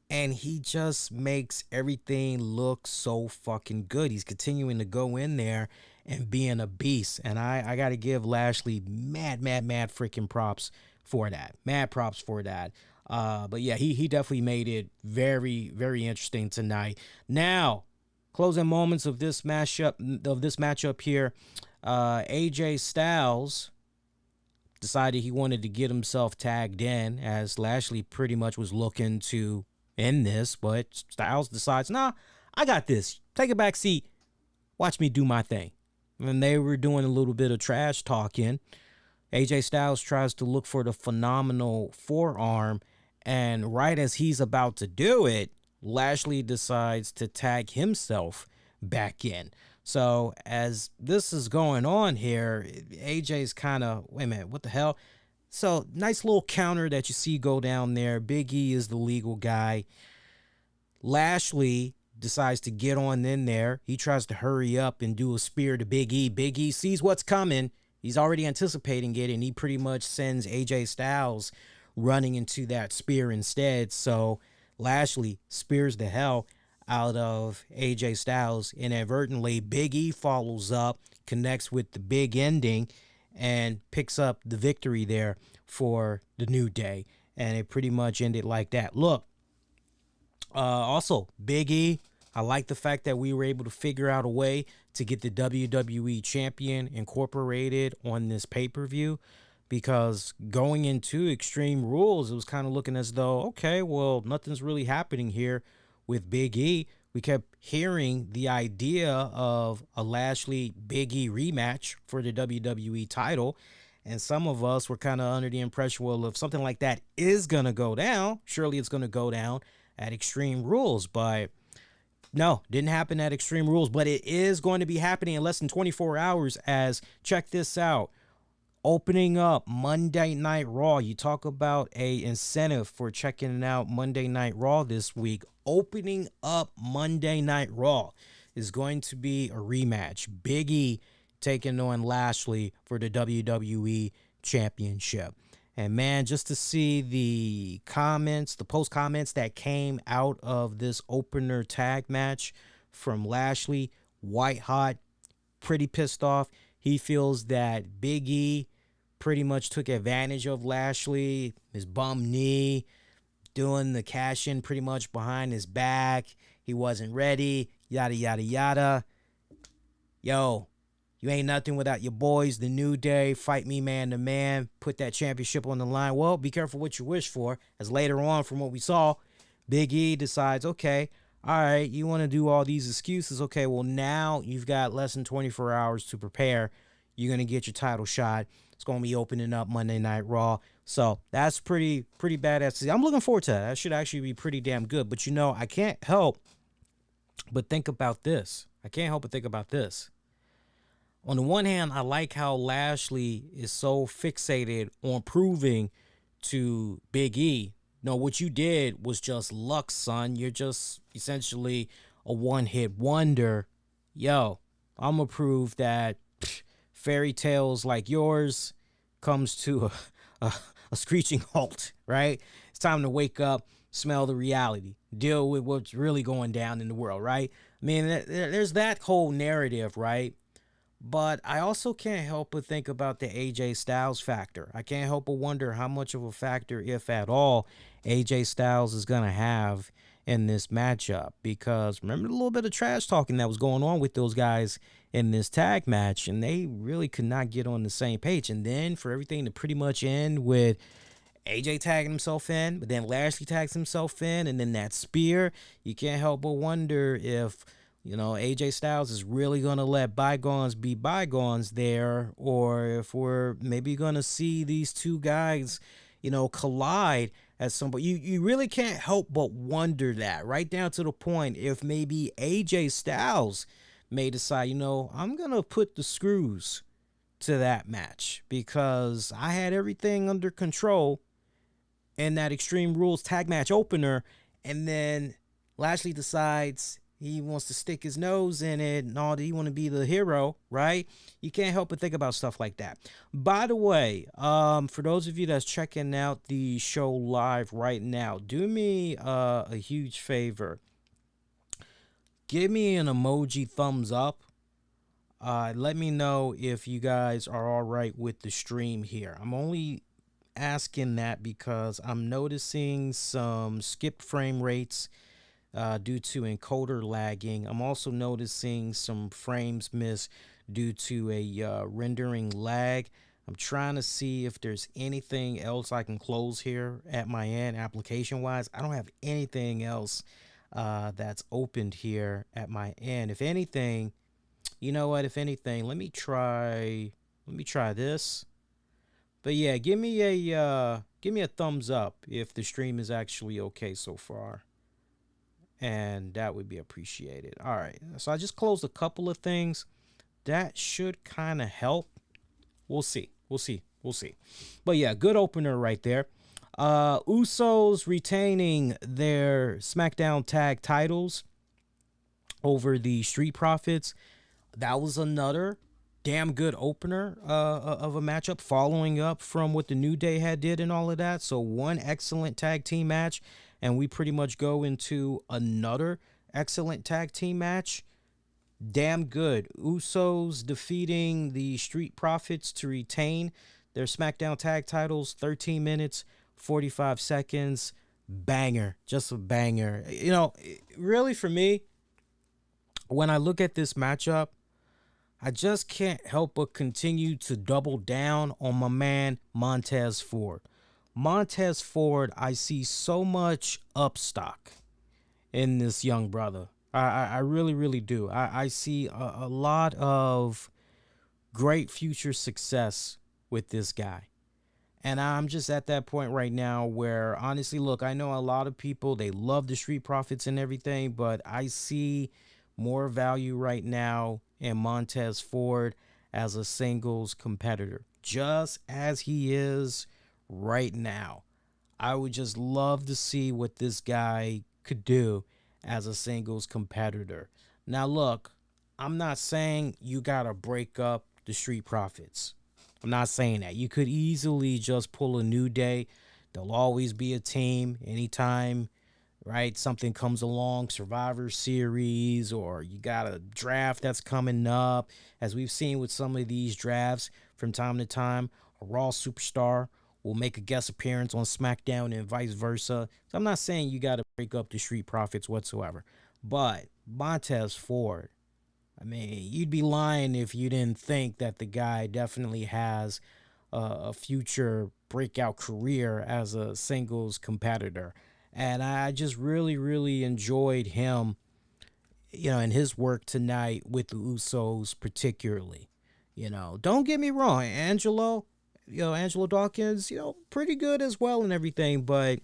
And he just makes everything look so fucking good. He's continuing to go in there and being a beast. And I got to give Lashley mad freaking props for that. Mad props for that. But yeah, he definitely made it very, very interesting tonight. Now, closing moments of this matchup here, AJ Styles decided he wanted to get himself tagged in, as Lashley pretty much was looking to end this, but Styles decides, nah, I got this. Take a back seat. Watch me do my thing. And they were doing a little bit of trash talking. AJ Styles tries to look for the phenomenal forearm, and right as he's about to do it, Lashley decides to tag himself back in. So as this is going on here, AJ's kind of, wait a minute, what the hell? So nice little counter that you see go down there. Big E is the legal guy. Lashley decides to get on in there. He tries to hurry up and do a spear to Big E. Big E sees what's coming. He's already anticipating it, and he pretty much sends AJ Styles running into that spear instead. So Lashley spears the hell out of AJ Styles inadvertently. Big E follows up, connects with the big ending, and picks up the victory there for the New Day. And it pretty much ended like that. Look, also, Big E, I like the fact that we were able to figure out a way to get the WWE Champion incorporated on this pay-per-view, because going into Extreme Rules, it was kind of looking as though, okay, well, nothing's really happening here with Big E. We kept hearing the idea of a Lashley Big E rematch for the WWE title, and some of us were kind of under the impression, well, if something like that is going to go down, surely it's going to go down at Extreme Rules. But no, didn't happen at Extreme Rules, but it is going to be happening in less than 24 hours, as, check this out, opening up Monday Night Raw. You talk about a incentive for checking out Monday Night Raw this week. Opening up Monday Night Raw is going to be a rematch. Big E taking on Lashley for the WWE Championship. And man, just to see the comments, the post comments that came out of this opener tag match from Lashley, white hot, pretty pissed off. He feels that Big E pretty much took advantage of Lashley, his bum knee, doing the cash in pretty much behind his back. He wasn't ready, yada, yada, yada. Yo, you ain't nothing without your boys, the New Day. Fight me man to man. Put that championship on the line. Well, be careful what you wish for, as later on from what we saw, Big E decides, okay, all right, you want to do all these excuses. Okay, well, now you've got less than 24 hours to prepare. You're going to get your title shot. It's going to be opening up Monday Night Raw. So that's pretty badass. I'm looking forward to that. That should actually be pretty damn good. But, I can't help but think about this. On the one hand, I like how Lashley is so fixated on proving to Big E, no, what you did was just luck, son. You're just essentially a one-hit wonder. Yo, I'm going to prove that fairy tales like yours comes to a screeching halt, right? It's time to wake up, smell the reality, deal with what's really going down in the world, right? I mean, there's that whole narrative, right? But I also can't help but think about the AJ Styles factor. I can't help but wonder how much of a factor, if at all, AJ Styles is going to have in this matchup. Because remember the little bit of trash talking that was going on with those guys in this tag match, and they really could not get on the same page. And then for everything to pretty much end with AJ tagging himself in, but then Lashley tags himself in, and then that spear, you can't help but wonder if AJ Styles is really going to let bygones be bygones there, or if we're maybe going to see these two guys, collide at some point. You really can't help but wonder that, right down to the point if maybe AJ Styles may decide, I'm going to put the screws to that match because I had everything under control in that Extreme Rules tag match opener, and then Lashley decides he wants to stick his nose in it and all. He want to be the hero, right? You can't help but think about stuff like that. By the way, for those of you that's checking out the show live right now, do me a huge favor. Give me an emoji thumbs up. Let me know if you guys are all right with the stream here. I'm only asking that because I'm noticing some skipped frame rates due to encoder lagging. I'm also noticing some frames missed due to a rendering lag. I'm trying to see if there's anything else I can close here at my end application wise. I don't have anything else that's opened here at my end. If anything, you know what? If anything, let me try this. But yeah, give me a thumbs up if the stream is actually okay so far. And that would be appreciated. All right. So I just closed a couple of things. That should kind of help. We'll see. But yeah, good opener right there. Usos retaining their SmackDown tag titles over the Street Profits. That was another damn good opener of a matchup, following up from what the New Day had did and all of that. So one excellent tag team match, and we pretty much go into another excellent tag team match. Damn good. Usos defeating the Street Profits to retain their SmackDown tag titles. 13 minutes, 45 seconds. Banger. Just a banger. Really for me, when I look at this matchup, I just can't help but continue to double down on my man Montez Ford. Montez Ford, I see so much upstock in this young brother. I really, really do. I see a lot of great future success with this guy. And I'm just at that point right now where, honestly, look, I know a lot of people, they love the Street Profits and everything, but I see more value right now in Montez Ford as a singles competitor, just as he is right now. I would just love to see what this guy could do as a singles competitor. Now, look, I'm not saying you got to break up the Street Profits. I'm not saying that. You could easily just pull a New Day. There'll always be a team anytime, right? Something comes along, Survivor Series, or you got a draft that's coming up. As we've seen with some of these drafts from time to time, a Raw superstar will make a guest appearance on SmackDown and vice versa. So I'm not saying you got to break up the Street Profits whatsoever. But Montez Ford, I mean, you'd be lying if you didn't think that the guy definitely has a future breakout career as a singles competitor. And I just really, really enjoyed him, and his work tonight with the Usos particularly. Don't get me wrong, Angelo Dawkins, pretty good as well and everything, but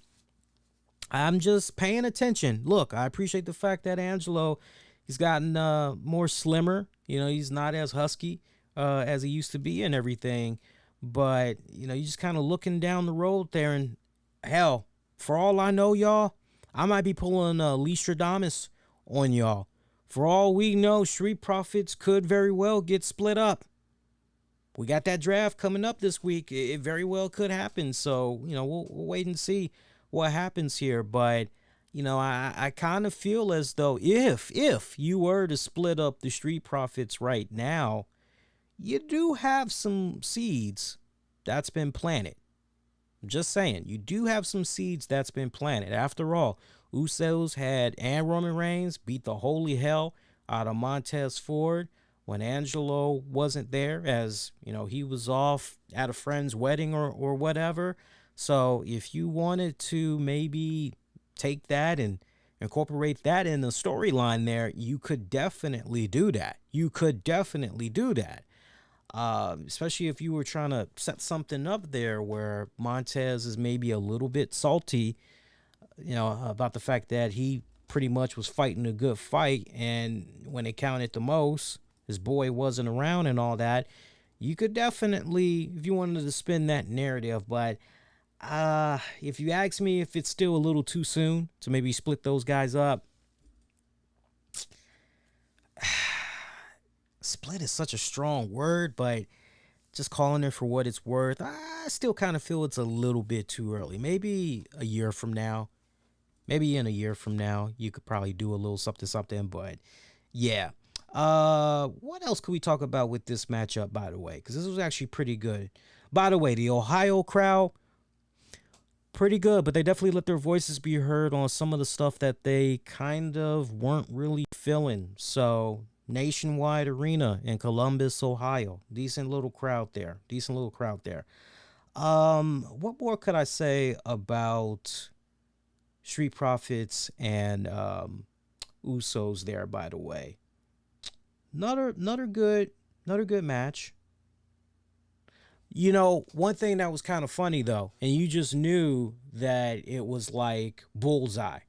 I'm just paying attention. Look, I appreciate the fact that Angelo, he's gotten more slimmer. He's not as husky as he used to be and everything. But, you're just kind of looking down the road there, and hell, for all I know, y'all, I might be pulling Lee Stradamus on y'all. For all we know, Street Profits could very well get split up. We got that draft coming up this week. It very well could happen. So, we'll wait and see what happens here. But, I kind of feel as though if you were to split up the Street Profits right now, you do have some seeds that's been planted. I'm just saying, you do have some seeds that's been planted. After all, Usos and Roman Reigns beat the holy hell out of Montez Ford when Angelo wasn't there, as he was off at a friend's wedding or whatever. So if you wanted to maybe take that and incorporate that in the storyline there, you could definitely do that. You could definitely do that. Especially if you were trying to set something up there where Montez is maybe a little bit salty, about the fact that he pretty much was fighting a good fight, and when it counted the most, his boy wasn't around and all that. You could definitely, if you wanted to spin that narrative, but if you ask me if it's still a little too soon to maybe split those guys up, split is such a strong word, but just calling it for what it's worth, I still kind of feel it's a little bit too early. Maybe a year from now, maybe in a year from now, you could probably do a little something, but yeah. What else could we talk about with this matchup, by the way? Because this was actually pretty good. By the way, the Ohio crowd, pretty good, but they definitely let their voices be heard on some of the stuff that they kind of weren't really feeling. So, Nationwide Arena in Columbus, Ohio. Decent little crowd there. What more could I say about Street Profits and Usos there, by the way? Another good match. One thing that was kind of funny though, and you just knew that it was like bullseye.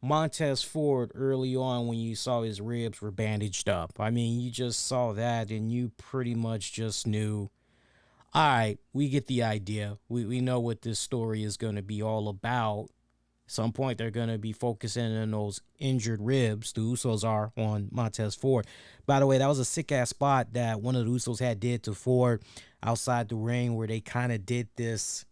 Montez Ford early on when you saw his ribs were bandaged up. I mean, you just saw that and you pretty much just knew, all right, we get the idea. We know what this story is going to be all about. At some point, they're going to be focusing on those injured ribs. The Usos are on Montez Ford. By the way, that was a sick-ass spot that one of the Usos did to Ford outside the ring where they kind of did this,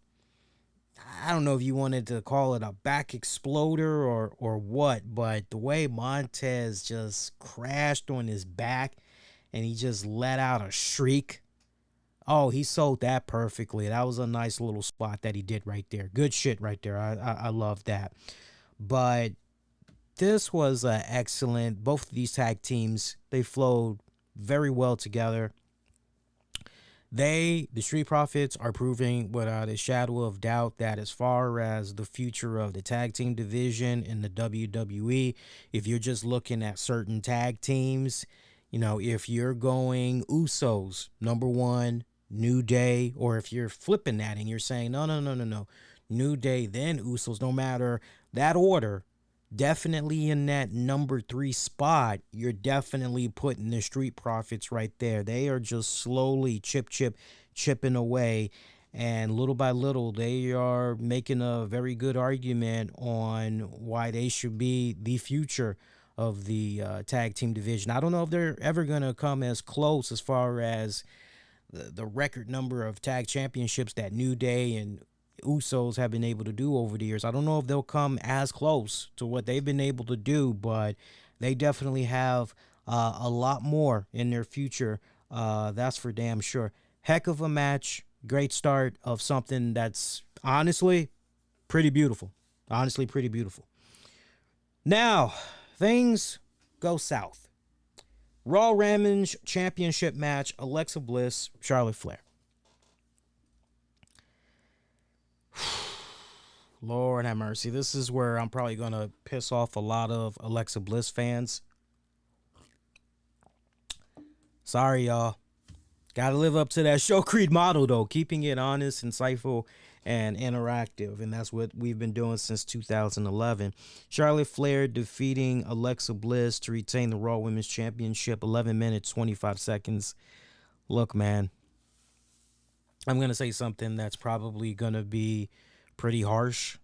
I don't know if you wanted to call it a back exploder or what, but the way Montez just crashed on his back and he just let out a shriek. Oh, he sold that perfectly. That was a nice little spot that he did right there. Good shit right there. I love that. But this was excellent. Both of these tag teams, they flowed very well together. The Street Profits, are proving without a shadow of doubt that as far as the future of the tag team division in the WWE, if you're just looking at certain tag teams, if you're going Usos, number one, New Day, or if you're flipping that and you're saying, no, New Day, then Usos, no matter that order, definitely in that number 3 spot, you're definitely putting the Street Profits right there. They are just slowly chipping away, and little by little, they are making a very good argument on why they should be the future of the tag team division. I don't know if they're ever going to come as close as far as the record number of tag championships that New Day and Usos have been able to do over the years. I don't know if they'll come as close to what they've been able to do, but they definitely have a lot more in their future. That's for damn sure. Heck of a match. Great start of something that's honestly pretty beautiful. Now, things go south. Raw Women's Championship match, Alexa Bliss, Charlotte Flair. Lord have mercy. This is where I'm probably going to piss off a lot of Alexa Bliss fans. Sorry, y'all. Got to live up to that show creed motto, though. Keeping it honest, insightful, and interactive. And that's what we've been doing since 2011. Charlotte Flair defeating Alexa Bliss to retain the Raw Women's Championship. 11 minutes, 25 seconds. Look, man. I'm going to say something that's probably going to be pretty harsh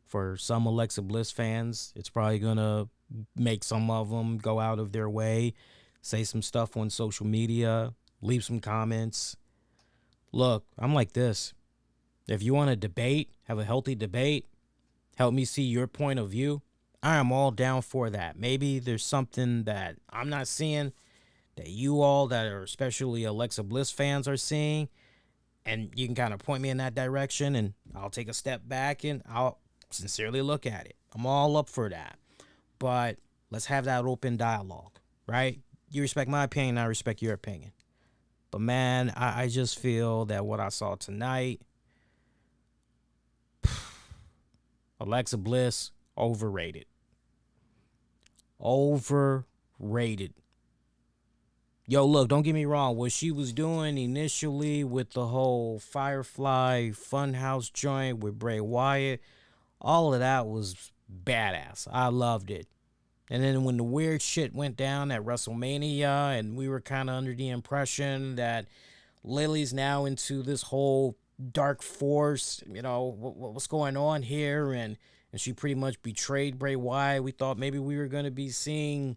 for some Alexa Bliss fans. It's probably going to make some of them go out of their way, say some stuff on social media, leave some comments. Look, I'm like this. If you want to debate, have a healthy debate, help me see your point of view, I am all down for that. Maybe there's something that I'm not seeing that you all that are especially Alexa Bliss fans are seeing, and you can kind of point me in that direction, and I'll take a step back and I'll sincerely look at it. I'm all up for that. But let's have that open dialogue, right? You respect my opinion, I respect your opinion. But man, I just feel that what I saw tonight, Alexa Bliss, overrated. Overrated. Yo, look, don't get me wrong. What she was doing initially with the whole Firefly Funhouse joint with Bray Wyatt, all of that was badass. I loved it. And then when the weird shit went down at WrestleMania, and we were kind of under the impression that Lilly's now into this whole dark force, what's going on here, and she pretty much betrayed Bray Wyatt. We thought maybe we were going to be seeing,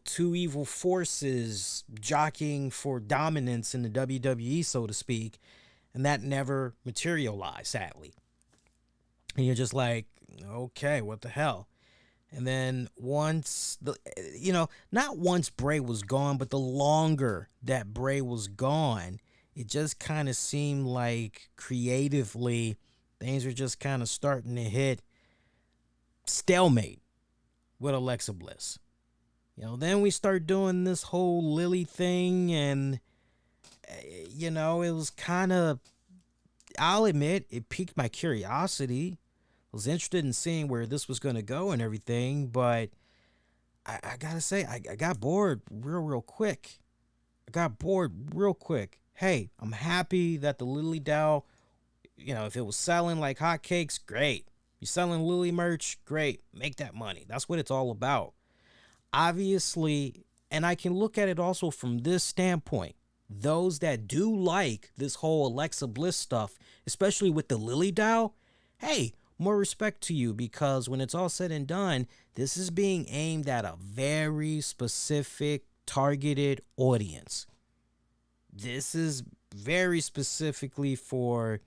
two evil forces jockeying for dominance in the WWE, so to speak, and that never materialized, sadly. And you're just like, okay, what the hell? And then once not once Bray was gone, but the longer that Bray was gone, it just kind of seemed like creatively things were just kind of starting to hit stalemate with Alexa Bliss. Then we start doing this whole Lilly thing, and it was kind of, I'll admit, it piqued my curiosity. I was interested in seeing where this was going to go and everything, but I gotta say, I got bored real quick. Hey, I'm happy that the Lilly Dow, if it was selling like hotcakes, great. You're selling Lilly merch, great. Make that money. That's what it's all about. Obviously, and I can look at it also from this standpoint. Those that do like this whole Alexa Bliss stuff, especially with the Lilly Dow, hey, more respect to you, because when it's all said and done, this is being aimed at a very specific targeted audience. This is very specifically for,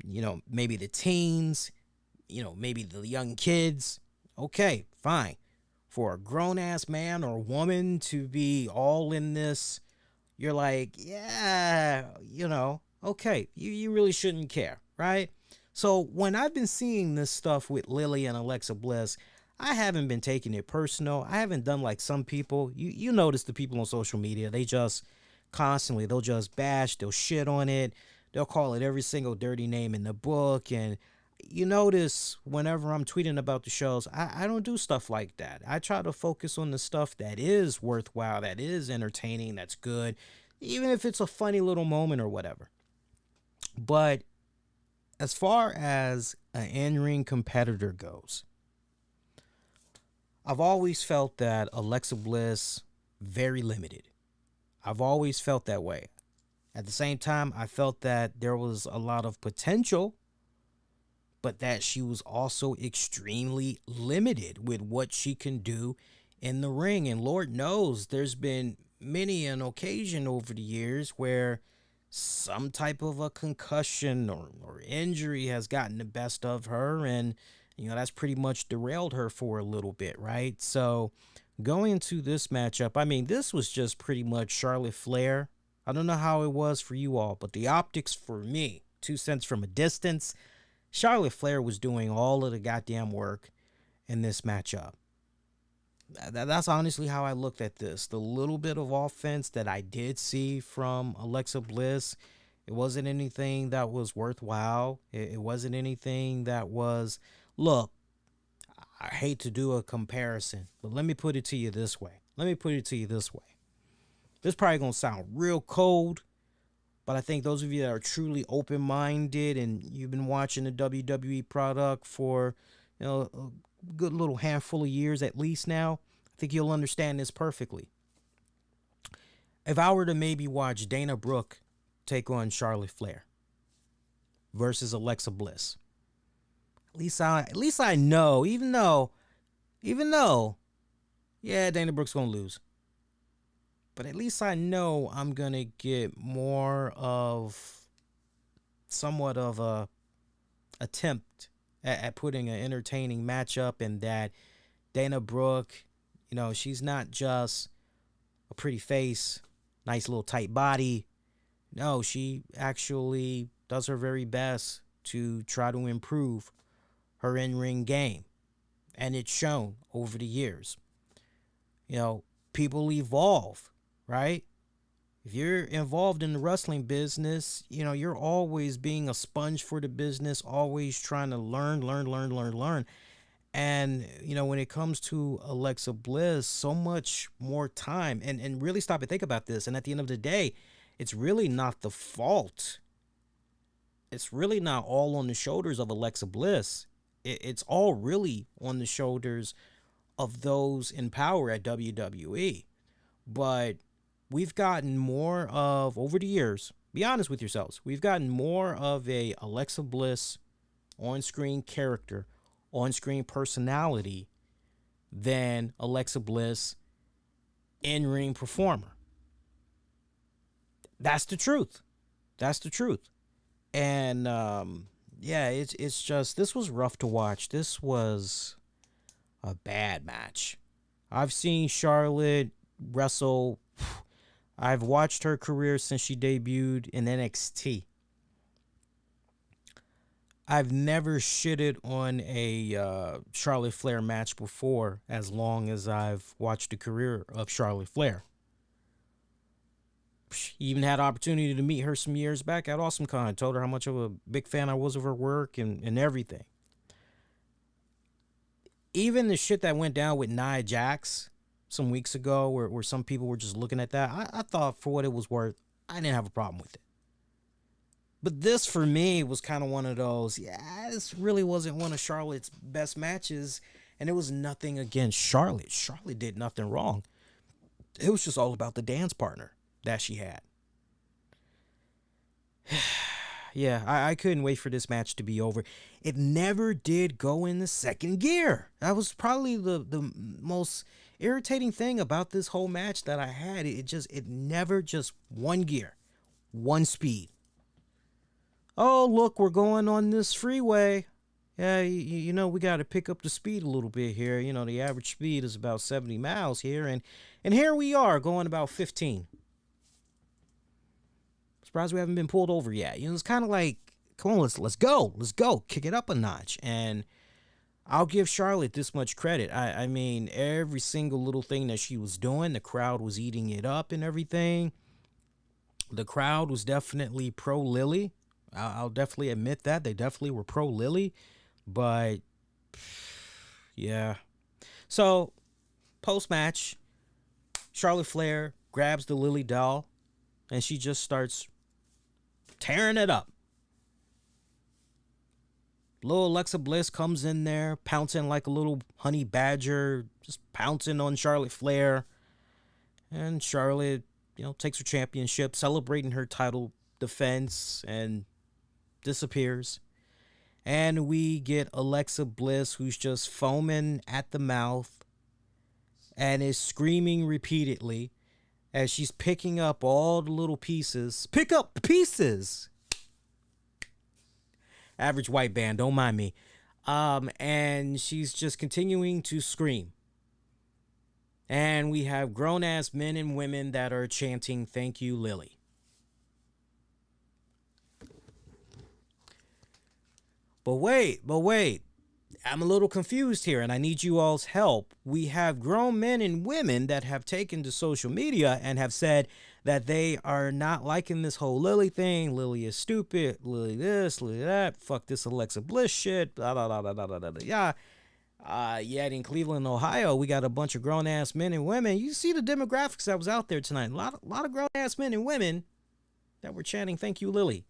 maybe the teens, maybe the young kids. Okay, fine. For a grown-ass man or woman to be all in this, you're like, yeah, okay, you really shouldn't care, right? So when I've been seeing this stuff with Lilly and Alexa Bliss, I haven't been taking it personal. I haven't done like some people. You notice the people on social media, they just constantly, they'll just bash, they'll shit on it. They'll call it every single dirty name in the book. And you notice whenever I'm tweeting about the shows, I don't do stuff like that. I try to focus on the stuff that is worthwhile, that is entertaining, that's good, even if it's a funny little moment or whatever. But as far as an in-ring competitor goes, I've always felt that Alexa Bliss, very limited. I've always felt that way. At the same time, I felt that there was a lot of potential, but that she was also extremely limited with what she can do in the ring. And Lord knows there's been many an occasion over the years where some type of a concussion or injury has gotten the best of her, and that's pretty much derailed her for a little bit, right? So going into this matchup, I mean, this was just pretty much Charlotte Flair. I don't know how it was for you all, but the optics for me, 2 cents from a distance, Charlotte Flair was doing all of the goddamn work in this matchup. That's honestly how I looked at this. The little bit of offense that I did see from Alexa Bliss, it wasn't anything that was worthwhile. It wasn't anything that was, look, I hate to do a comparison, but let me put it to you this way. This is probably going to sound real cold, but I think those of you that are truly open-minded and you've been watching the WWE product for, a good little handful of years at least now, I think you'll understand this perfectly. If I were to maybe watch Dana Brooke take on Charlotte Flair versus Alexa Bliss, at least I know, even though, yeah, Dana Brooke's going to lose. But at least I know I'm going to get more of somewhat of a attempt at putting an entertaining matchup, and that Dana Brooke, she's not just a pretty face, nice little tight body. No, she actually does her very best to try to improve her in-ring game. And it's shown over the years. People evolve, right? If you're involved in the wrestling business, you're always being a sponge for the business, always trying to learn. And, when it comes to Alexa Bliss, so much more time. And really stop and think about this. And at the end of the day, it's really not the fault. It's really not all on the shoulders of Alexa Bliss. It's all really on the shoulders of those in power at WWE. But we've gotten more of, over the years, be honest with yourselves, we've gotten more of a Alexa Bliss on-screen character, on-screen personality than Alexa Bliss in-ring performer. That's the truth. That's the truth. And yeah, it's just, this was rough to watch. This was a bad match. I've seen Charlotte wrestle. I've watched her career since she debuted in NXT. I've never shitted on a Charlotte Flair match before, as long as I've watched the career of Charlotte Flair. Even had an opportunity to meet her some years back at AwesomeCon. I told her how much of a big fan I was of her work and everything. Even the shit that went down with Nia Jax some weeks ago, where some people were just looking at that, I thought for what it was worth, I didn't have a problem with it. But this, for me, was kind of one of those, this really wasn't one of Charlotte's best matches, and it was nothing against Charlotte. Charlotte did nothing wrong. It was just all about the dance partner that she had. Yeah, I couldn't wait for this match to be over. It never did go in the second gear. That was probably the most irritating thing about this whole match that I had. It never just one gear, one speed. Oh, look, we're going on this freeway. Yeah, we got to pick up the speed a little bit here. The average speed is about 70 miles here, and here we are going about 15. Surprised we haven't been pulled over yet. It's kind of like, come on, let's go, kick it up a notch. And I'll give Charlotte this much credit. I mean, every single little thing that she was doing, the crowd was eating it up and everything. The crowd was definitely pro Lilly. I'll definitely admit that. They definitely were pro Lilly. But, yeah. So, post-match, Charlotte Flair grabs the Lilly doll, and she just starts tearing it up. Little Alexa Bliss comes in there, pouncing like a little honey badger, just pouncing on Charlotte Flair. And Charlotte, takes her championship, celebrating her title defense, and disappears. And we get Alexa Bliss, who's just foaming at the mouth and is screaming repeatedly as she's picking up all the little pieces. Pick up the pieces! Average white band, don't mind me. And she's just continuing to scream. And we have grown-ass men and women that are chanting, "Thank you, Lilly." But wait. I'm a little confused here, and I need you all's help. We have grown men and women that have taken to social media and have said that they are not liking this whole Lilly thing. Lilly is stupid. Lilly this, Lilly that. Fuck this Alexa Bliss shit. Blah, blah, blah, blah, blah, blah, blah. Yeah. Yet in Cleveland, Ohio, we got a bunch of grown-ass men and women. You see the demographics that was out there tonight. A lot of grown-ass men and women that were chanting, "Thank you, Lilly."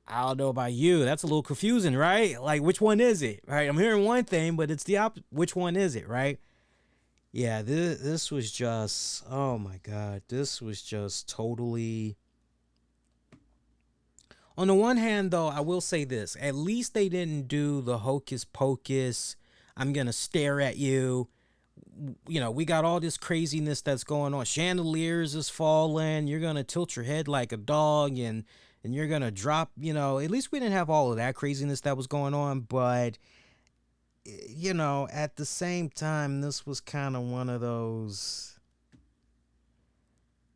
I don't know about you. That's a little confusing, right? Like, which one is it, right? I'm hearing one thing, but it's the opposite. Which one is it, right? Yeah, this was just, oh my God. This was just totally. On the one hand, though, I will say this. At least they didn't do the hocus pocus, I'm going to stare at you. We got all this craziness that's going on. Chandeliers is falling. You're going to tilt your head like a dog and you're going to drop, at least we didn't have all of that craziness that was going on. But, at the same time, this was kind of one of those,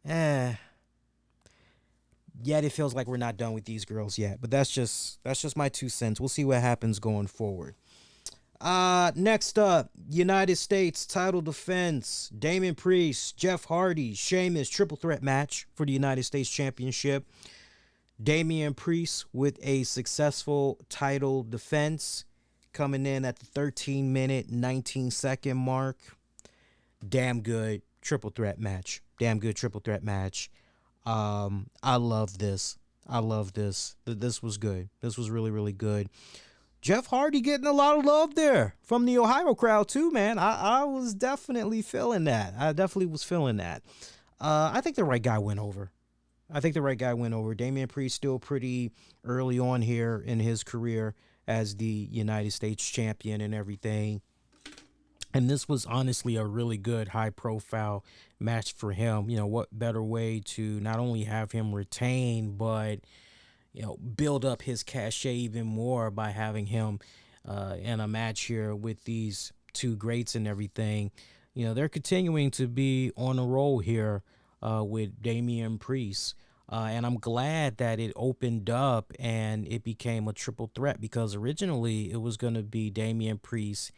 yet it feels like we're not done with these girls yet. But that's just my 2 cents. We'll see what happens going forward. Next up, United States title defense. Damian Priest, Jeff Hardy, Sheamus triple threat match for the United States Championship. Damian Priest with a successful title defense coming in at the 13-minute, 19-second mark. Damn good triple threat match. Damn good triple threat match. I love this. I love this. This was good. This was really, really good. Jeff Hardy getting a lot of love there from the Ohio crowd too, man. I was definitely feeling that. I definitely was feeling that. I think the right guy went over. Damian Priest still pretty early on here in his career as the United States champion and everything. And this was honestly a really good high-profile match for him. You know, what better way to not only have him retain, but, you know, build up his cachet even more by having him in a match here with these two greats and everything. You know, they're continuing to be on a roll here with Damian Priest. And I'm glad that it opened up and it became a triple threat, because originally it was going to be Damian Priest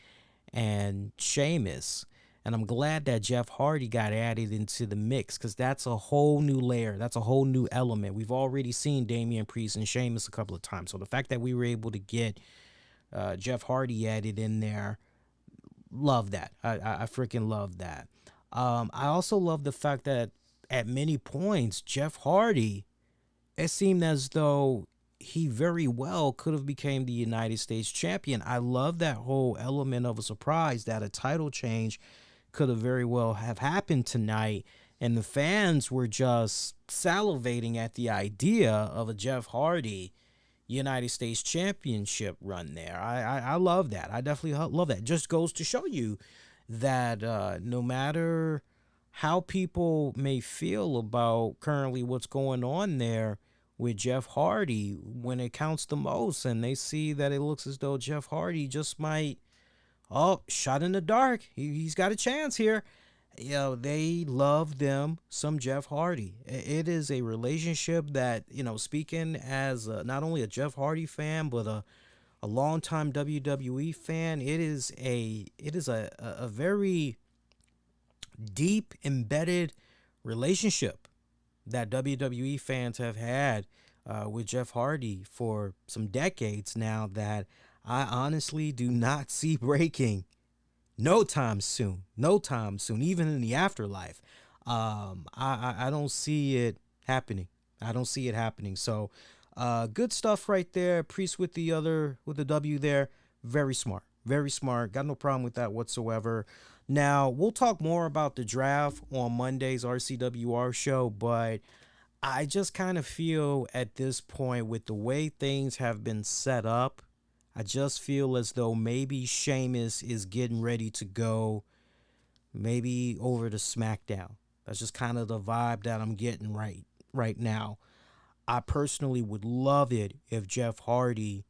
and Sheamus. And I'm glad that Jeff Hardy got added into the mix, because that's a whole new layer. That's a whole new element. We've already seen Damian Priest and Sheamus a couple of times. So the fact that we were able to get Jeff Hardy added in there, love that. I freaking love that. I also love the fact that at many points, Jeff Hardy, it seemed as though he very well could have became the United States champion. I love that whole element of a surprise that a title change could have very well have happened tonight. And the fans were just salivating at the idea of a Jeff Hardy United States championship run there. I love that. I definitely love that. It just goes to show you that no matter how people may feel about currently what's going on there with Jeff Hardy, when it counts the most and they see that it looks as though Jeff Hardy just might, shot in the dark, he's got a chance here. You know, they love them some Jeff Hardy. It is a relationship that, you know, speaking as not only a Jeff Hardy fan, but a longtime WWE fan, it is a very deep, embedded relationship that WWE fans have had with Jeff Hardy for some decades now, that I honestly do not see breaking no time soon, even in the afterlife. I don't see it happening. So good stuff right there. Priest with the W there. Very smart. Got no problem with that whatsoever. Now, we'll talk more about the draft on Monday's RCWR show, but I just kind of feel at this point, with the way things have been set up, I just feel as though maybe Sheamus is getting ready to go maybe over to SmackDown. That's just kind of the vibe that I'm getting right now. I personally would love it if Jeff Hardy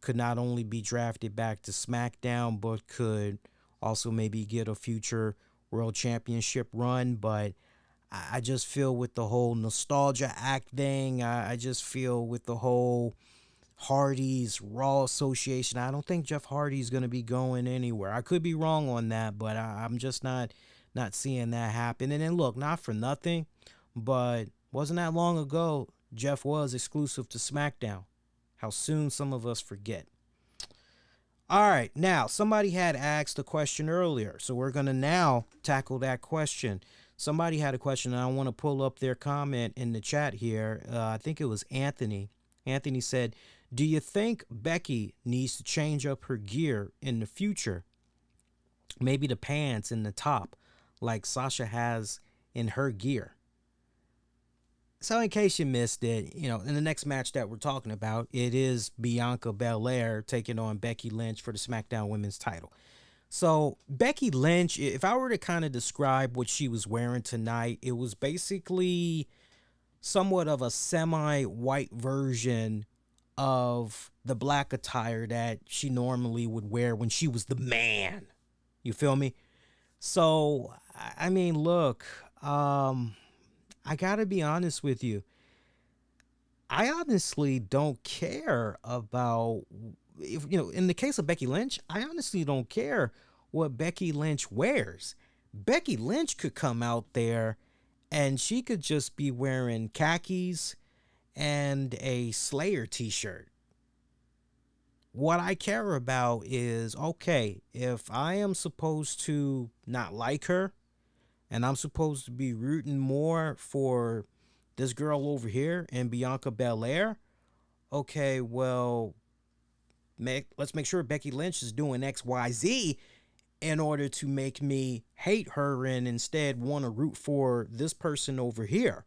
could not only be drafted back to SmackDown, but could also maybe get a future World Championship run. But I just feel with the whole nostalgia act thing, I just feel with the whole Hardy's Raw association, I don't think Jeff Hardy's going to be going anywhere. I could be wrong on that, but I'm just not seeing that happen. And then look, not for nothing, but wasn't that long ago Jeff was exclusive to SmackDown. How soon some of us forget. All right, now, somebody had asked a question earlier, so we're going to now tackle that question. Somebody had a question, and I want to pull up their comment in the chat here. I think it was Anthony. Anthony said, do you think Becky needs to change up her gear in the future? Maybe the pants and the top, like Sasha has in her gear. So in case you missed it, you know, in the next match that we're talking about, it is Bianca Belair taking on Becky Lynch for the SmackDown Women's title. So Becky Lynch, if I were to kind of describe what she was wearing tonight, it was basically somewhat of a semi-white version of the black attire that she normally would wear when she was the man. You feel me? So, I mean, look, I gotta be honest with you. I honestly don't care about, if you know, in the case of Becky Lynch, I honestly don't care what Becky Lynch wears. Becky Lynch could come out there and she could just be wearing khakis and a Slayer t-shirt. What I care about is, okay, if I am supposed to not like her and I'm supposed to be rooting more for this girl over here and Bianca Belair, okay, well, let's make sure Becky Lynch is doing XYZ in order to make me hate her and instead want to root for this person over here,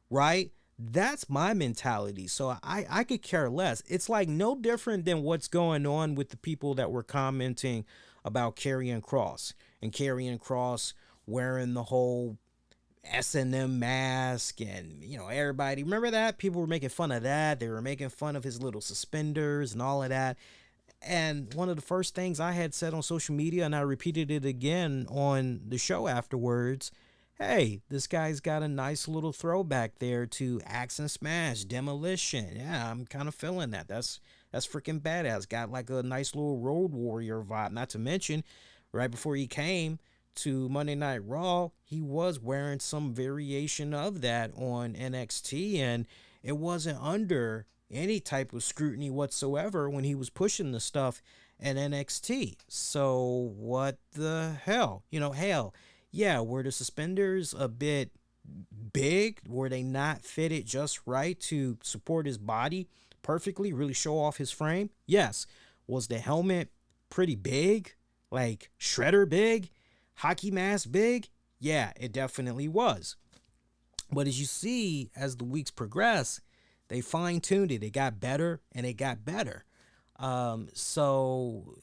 right? That's my mentality. So I could care less. It's like no different than what's going on with the people that were commenting about Karrion Kross and Karrion Kross wearing the whole S&M mask, and everybody remember that people were making fun of that. They were making fun of his little suspenders and all of that. And one of the first things I had said on social media, and I repeated it again on the show afterwards, hey, this guy's got a nice little throwback there to Axe and Smash, Demolition. Yeah, I'm kind of feeling that. That's freaking badass. Got like a nice little Road Warrior vibe. Not to mention, right before he came to Monday Night Raw, he was wearing some variation of that on NXT, and it wasn't under any type of scrutiny whatsoever when he was pushing the stuff at NXT. So what the hell? Hell, yeah, were the suspenders a bit big? Were they not fitted just right to support his body perfectly, really show off his frame? Yes. Was the helmet pretty big? Like Shredder big? Hockey mask big? Yeah, it definitely was. But as you see, as the weeks progress, they fine-tuned it. It got better, and it got better. So,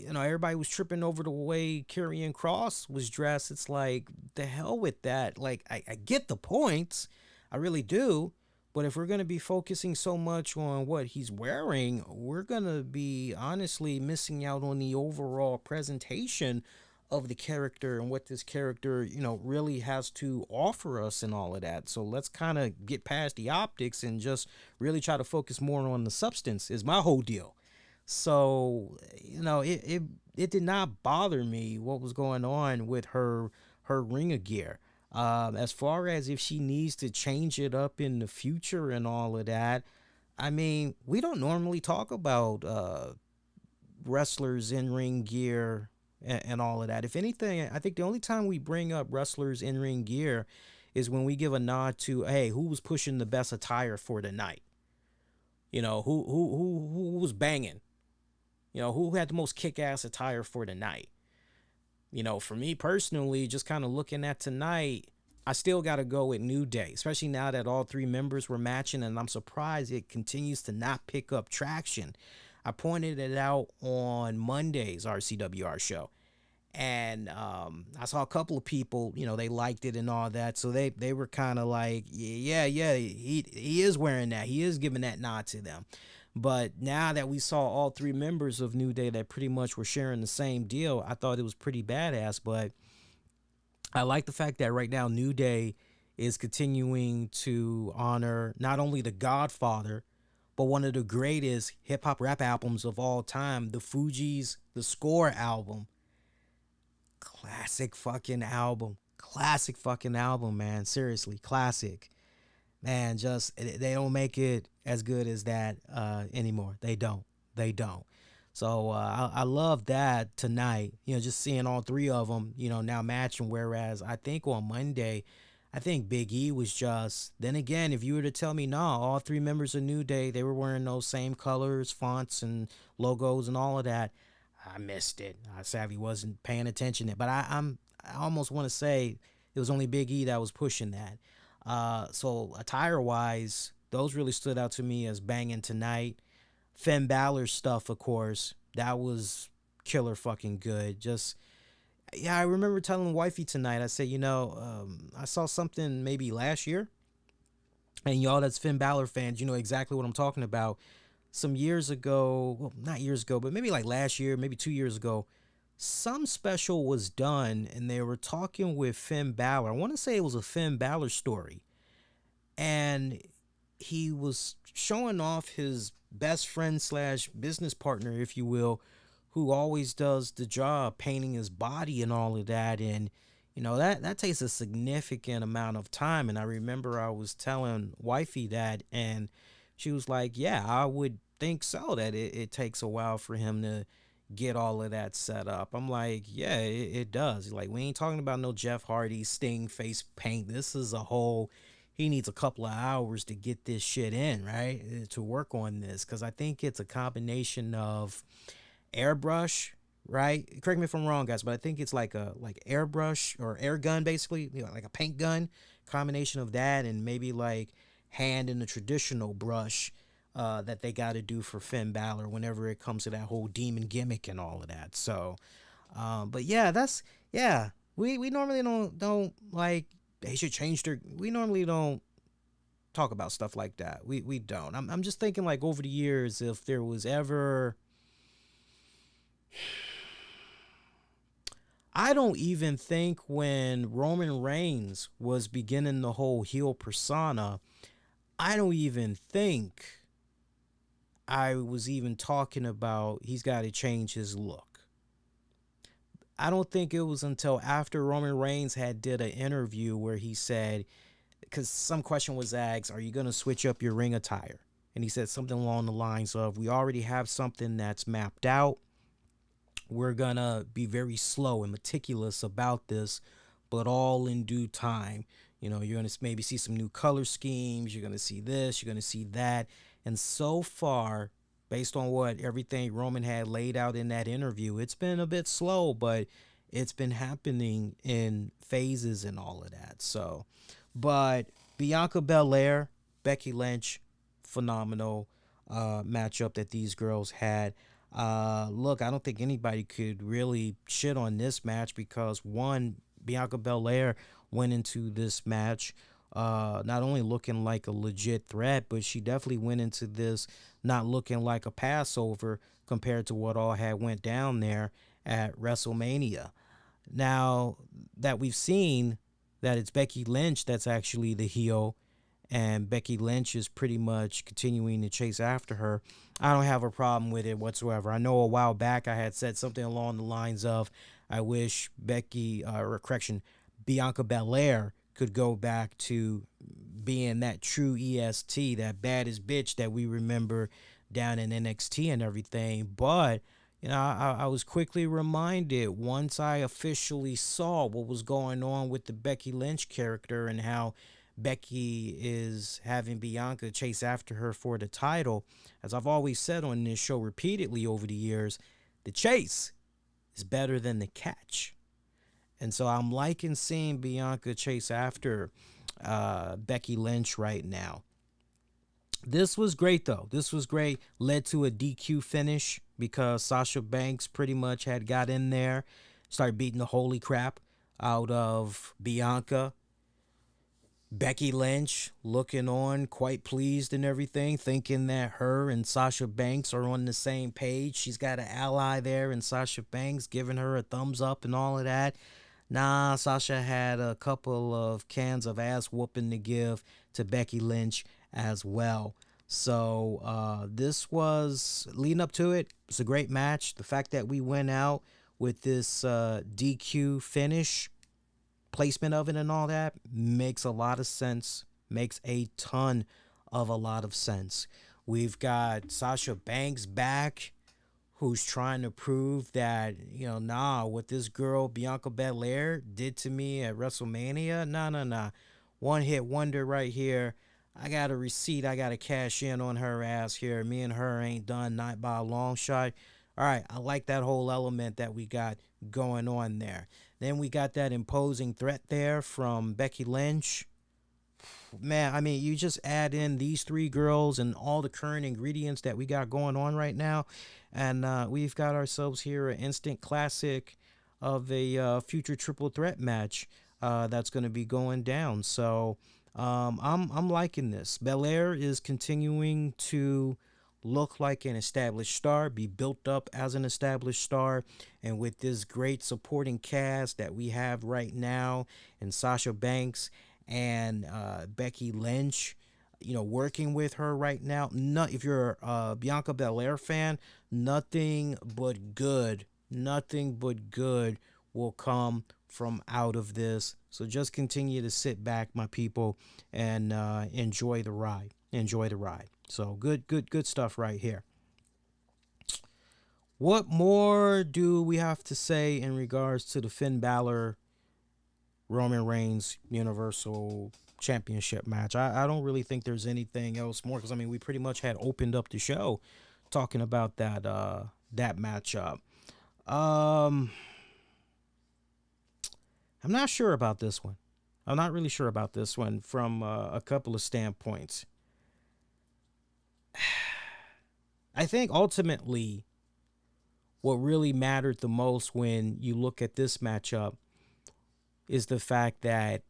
everybody was tripping over the way Karrion Kross was dressed. It's like, the hell with that. Like, I get the points. I really do. But if we're going to be focusing so much on what he's wearing, we're going to be honestly missing out on the overall presentation of the character and what this character, really has to offer us and all of that. So let's kind of get past the optics and just really try to focus more on the substance is my whole deal. So, it did not bother me what was going on with her ring of gear. As far as if she needs to change it up in the future and all of that, I mean, we don't normally talk about wrestlers in ring gear and all of that. If anything, I think the only time we bring up wrestlers in ring gear is when we give a nod to, hey, who was pushing the best attire for the night? Who was banging? Who had the most kick-ass attire for the night? For me personally, just kind of looking at tonight, I still got to go with New Day, especially now that all three members were matching, and I'm surprised it continues to not pick up traction. I pointed it out on Monday's RCWR show, and I saw a couple of people, they liked it and all that, so they were kind of like, yeah, he is wearing that. He is giving that nod to them. But now that we saw all three members of New Day that pretty much were sharing the same deal, I thought it was pretty badass. But I like the fact that right now New Day is continuing to honor not only the Godfather, but one of the greatest hip-hop rap albums of all time, the Fugees' The Score album. Classic fucking album. Classic fucking album, man. Seriously, classic. Man, just, they don't make it as good as that anymore. They don't. So I love that tonight, just seeing all three of them, now matching. Whereas I think on Monday, I think Big E was just, then again, if you were to tell me, no, all three members of New Day, they were wearing those same colors, fonts, and logos and all of that, I missed it. I sadly wasn't paying attention. But I almost want to say it was only Big E that was pushing that. So attire-wise, those really stood out to me as banging tonight. Finn Balor's stuff, of course, that was killer fucking good. Just, yeah, I remember telling wifey tonight, I said, I saw something maybe last year, and y'all that's Finn Balor fans, you know exactly what I'm talking about. Some years ago, well, not years ago, but maybe like last year, maybe 2 years ago, some special was done, and they were talking with Finn Balor. I want to say it was a Finn Balor story, and he was showing off his best friend slash business partner, if you will, who always does the job painting his body and all of that. And that takes a significant amount of time. And I remember I was telling wifey that, and she was like, yeah, I would think so, that it takes a while for him to get all of that set up. I'm like, yeah, it does. Like, we ain't talking about no Jeff Hardy Sting face paint. This is a whole, he needs a couple of hours to get this shit in, right? To work on this. Because I think it's a combination of airbrush, right? Correct me if I'm wrong, guys, but I think it's like a airbrush or air gun, basically, like a paint gun, combination of that, and maybe like hand in the traditional brush that they got to do for Finn Balor whenever it comes to that whole demon gimmick and all of that. So, but yeah, we normally don't like they should change their. We normally don't talk about stuff like that. We don't. I'm just thinking, like, over the years, if there was ever, I don't even think when Roman Reigns was beginning the whole heel persona, I don't even think I was even talking about he's got to change his look. I don't think it was until after Roman Reigns had did an interview where he said, because some question was asked, are you going to switch up your ring attire? And he said something along the lines of, we already have something that's mapped out. We're going to be very slow and meticulous about this, but all in due time. You're going to maybe see some new color schemes. You're going to see this. You're going to see that. And so far, based on what everything Roman had laid out in that interview, it's been a bit slow, but it's been happening in phases and all of that. So, but Bianca Belair, Becky Lynch, phenomenal matchup that these girls had. Look, I don't think anybody could really shit on this match because, one, Bianca Belair went into this match not only looking like a legit threat, but she definitely went into this not looking like a passover compared to what all had went down there at WrestleMania. Now that we've seen that it's Becky Lynch that's actually the heel, and Becky Lynch is pretty much continuing to chase after her, I don't have a problem with it whatsoever. I know a while back I had said something along the lines of, I wish Bianca Belair could go back to being that true EST, that baddest bitch that we remember down in NXT and everything. But, I was quickly reminded once I officially saw what was going on with the Becky Lynch character and how Becky is having Bianca chase after her for the title. As I've always said on this show repeatedly over the years, the chase is better than the catch. And so I'm liking seeing Bianca chase after Becky Lynch right now. This was great, though. This was great. Led to a DQ finish because Sasha Banks pretty much had got in there, started beating the holy crap out of Bianca. Becky Lynch looking on, quite pleased and everything, thinking that her and Sasha Banks are on the same page. She's got an ally there in Sasha Banks, giving her a thumbs up and all of that. Nah, Sasha had a couple of cans of ass whooping to give to Becky Lynch as well. So this was, leading up to it, it's a great match. The fact that we went out with this DQ finish, placement of it and all that, makes a lot of sense. Makes a ton of a lot of sense. We've got Sasha Banks back, who's trying to prove that, what this girl Bianca Belair did to me at WrestleMania, nah. One hit wonder right here. I got a receipt I got to cash in on her ass here. Me and her ain't done, not by a long shot. All right, I like that whole element that we got going on there. Then we got that imposing threat there from Becky Lynch. Man, I mean, you just add in these three girls and all the current ingredients that we got going on right now, and we've got ourselves here an instant classic of a future triple threat match that's going to be going down. So I'm liking this. Belair is continuing to look like an established star, be built up as an established star, and with this great supporting cast that we have right now, and Sasha Banks and Becky Lynch, working with her right now. If you're a Bianca Belair fan, nothing but good will come from out of this. So just continue to sit back, my people, and enjoy the ride. Enjoy the ride. So good stuff right here. What more do we have to say in regards to the Finn Balor Roman Reigns Universal Championship match? I don't really think there's anything else more, because I mean we pretty much had opened up the show talking about that matchup. I'm not sure about this one. I'm not really sure about this one from a couple of standpoints. I think ultimately what really mattered the most when you look at this matchup is the fact that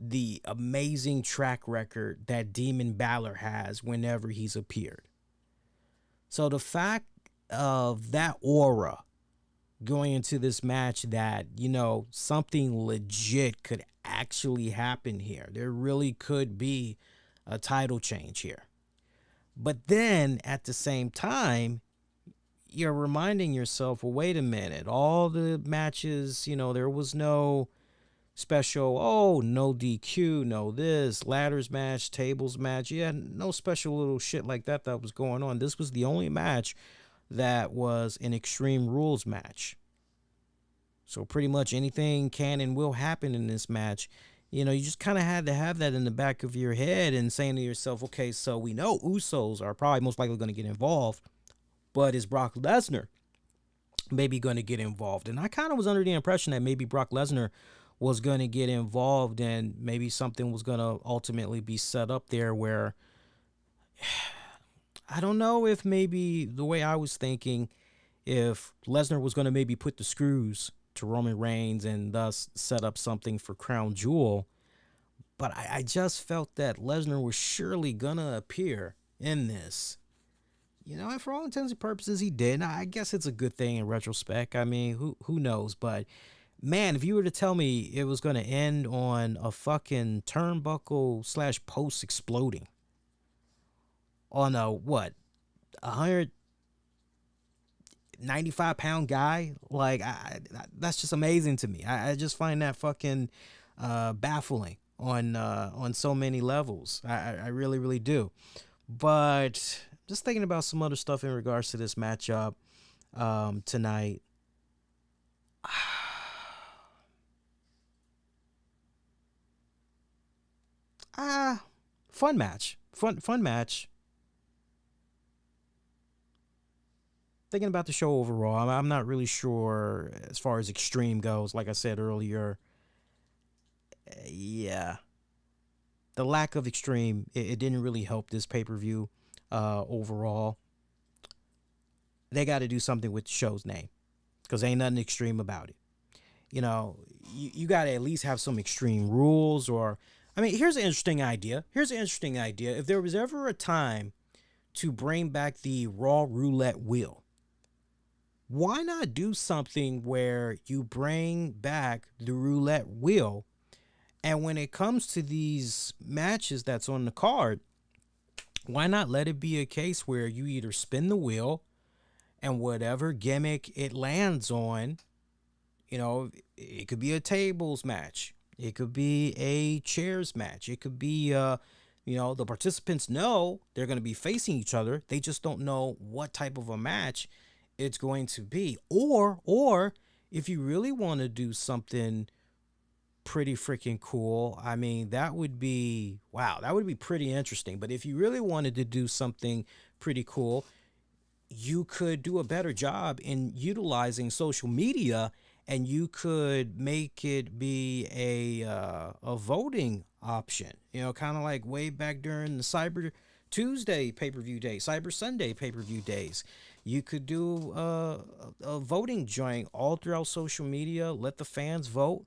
the amazing track record that Demon Balor has whenever he's appeared. So the fact of that aura going into this match, that, you know, something legit could actually happen here. There really could be a title change here. But then at the same time, you're reminding yourself, well, wait a minute, all the matches, you know, there was no special, no DQ, no this, ladders match, tables match. Yeah, no special little shit like that was going on. This was the only match that was an Extreme Rules match. So pretty much anything can and will happen in this match. You know, you just kind of had to have that in the back of your head and saying to yourself, okay, so we know Usos are probably most likely going to get involved, but is Brock Lesnar maybe going to get involved? And I kind of was under the impression that maybe Brock Lesnar was going to get involved, and maybe something was going to ultimately be set up there where, I don't know if maybe the way I was thinking, if Lesnar was going to maybe put the screws to Roman Reigns and thus set up something for Crown Jewel. But I just felt that Lesnar was surely going to appear in this. You know, and for all intents and purposes, he did. Now, I guess it's a good thing in retrospect. I mean, who knows? But, man, if you were to tell me it was going to end on a fucking turnbuckle / post exploding on a, 195-pound guy, like, that's just amazing to me. I just find that fucking baffling on so many levels. I really, really do. But just thinking about some other stuff in regards to this matchup tonight. Fun match. Fun match. Thinking about the show overall, I'm not really sure as far as Extreme goes. Like I said earlier, yeah, the lack of Extreme, it didn't really help this pay-per-view overall. They got to do something with the show's name, because ain't nothing extreme about it. You know, you got to at least have some Extreme Rules, or, I mean, here's an interesting idea. If there was ever a time to bring back the Raw Roulette Wheel, why not do something where you bring back the roulette wheel, and when it comes to these matches that's on the card, why not let it be a case where you either spin the wheel, and whatever gimmick it lands on, you know, it could be a tables match, it could be a chairs match, it could be you know, the participants know they're going to be facing each other, they just don't know what type of a match it's going to be. Or if you really want to do something pretty freaking cool, I mean, that would be, wow, that would be pretty interesting. But if you really wanted to do something pretty cool, you could do a better job in utilizing social media, and you could make it be a voting option, you know, kind of like way back during the Cyber Tuesday pay-per-view day, Cyber Sunday pay-per-view days. You could do a voting joint all throughout social media. Let the fans vote.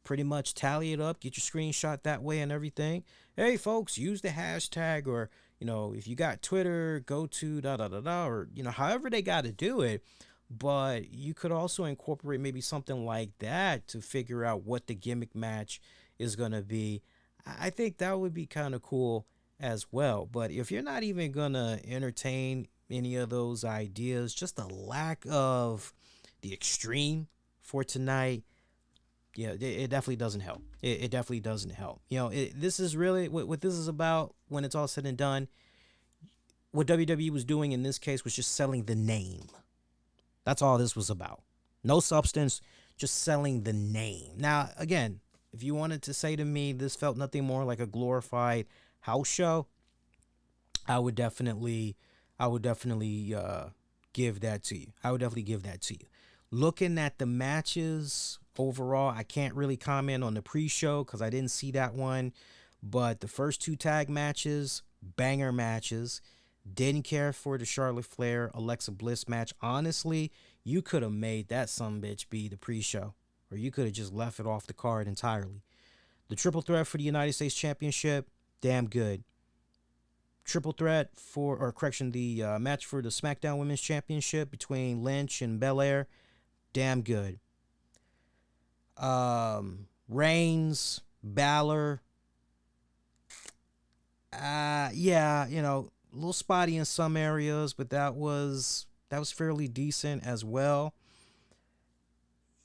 Pretty much tally it up. Get your screenshot that way and everything. Hey, folks, use the hashtag, or, you know, if you got Twitter, go to da-da-da-da, or, you know, however they got to do it. But you could also incorporate maybe something like that to figure out what the gimmick match is going to be. I think that would be kind of cool as well. But if you're not even going to entertain any of those ideas, just the lack of the Extreme for tonight Yeah, it definitely doesn't help. It definitely doesn't help. You know, this is really what this is about when it's all said and done. What WWE was doing in this case was just selling the name. That's all this was about. No substance, just selling the name. Now, again, if you wanted to say to me this felt nothing more like a glorified house show, I would definitely give that to you. I would definitely give that to you. Looking at the matches overall, I can't really comment on the pre-show because I didn't see that one. But the first two tag matches, banger matches. Didn't care for the Charlotte Flair Alexa Bliss match. Honestly, you could have made that sumbitch be the pre-show, or you could have just left it off the card entirely. The triple threat for the United States Championship, damn good. Triple threat the match for the SmackDown Women's Championship between Lynch and Belair, damn good. Reigns, Balor, yeah, you know, a little spotty in some areas, but that was fairly decent as well.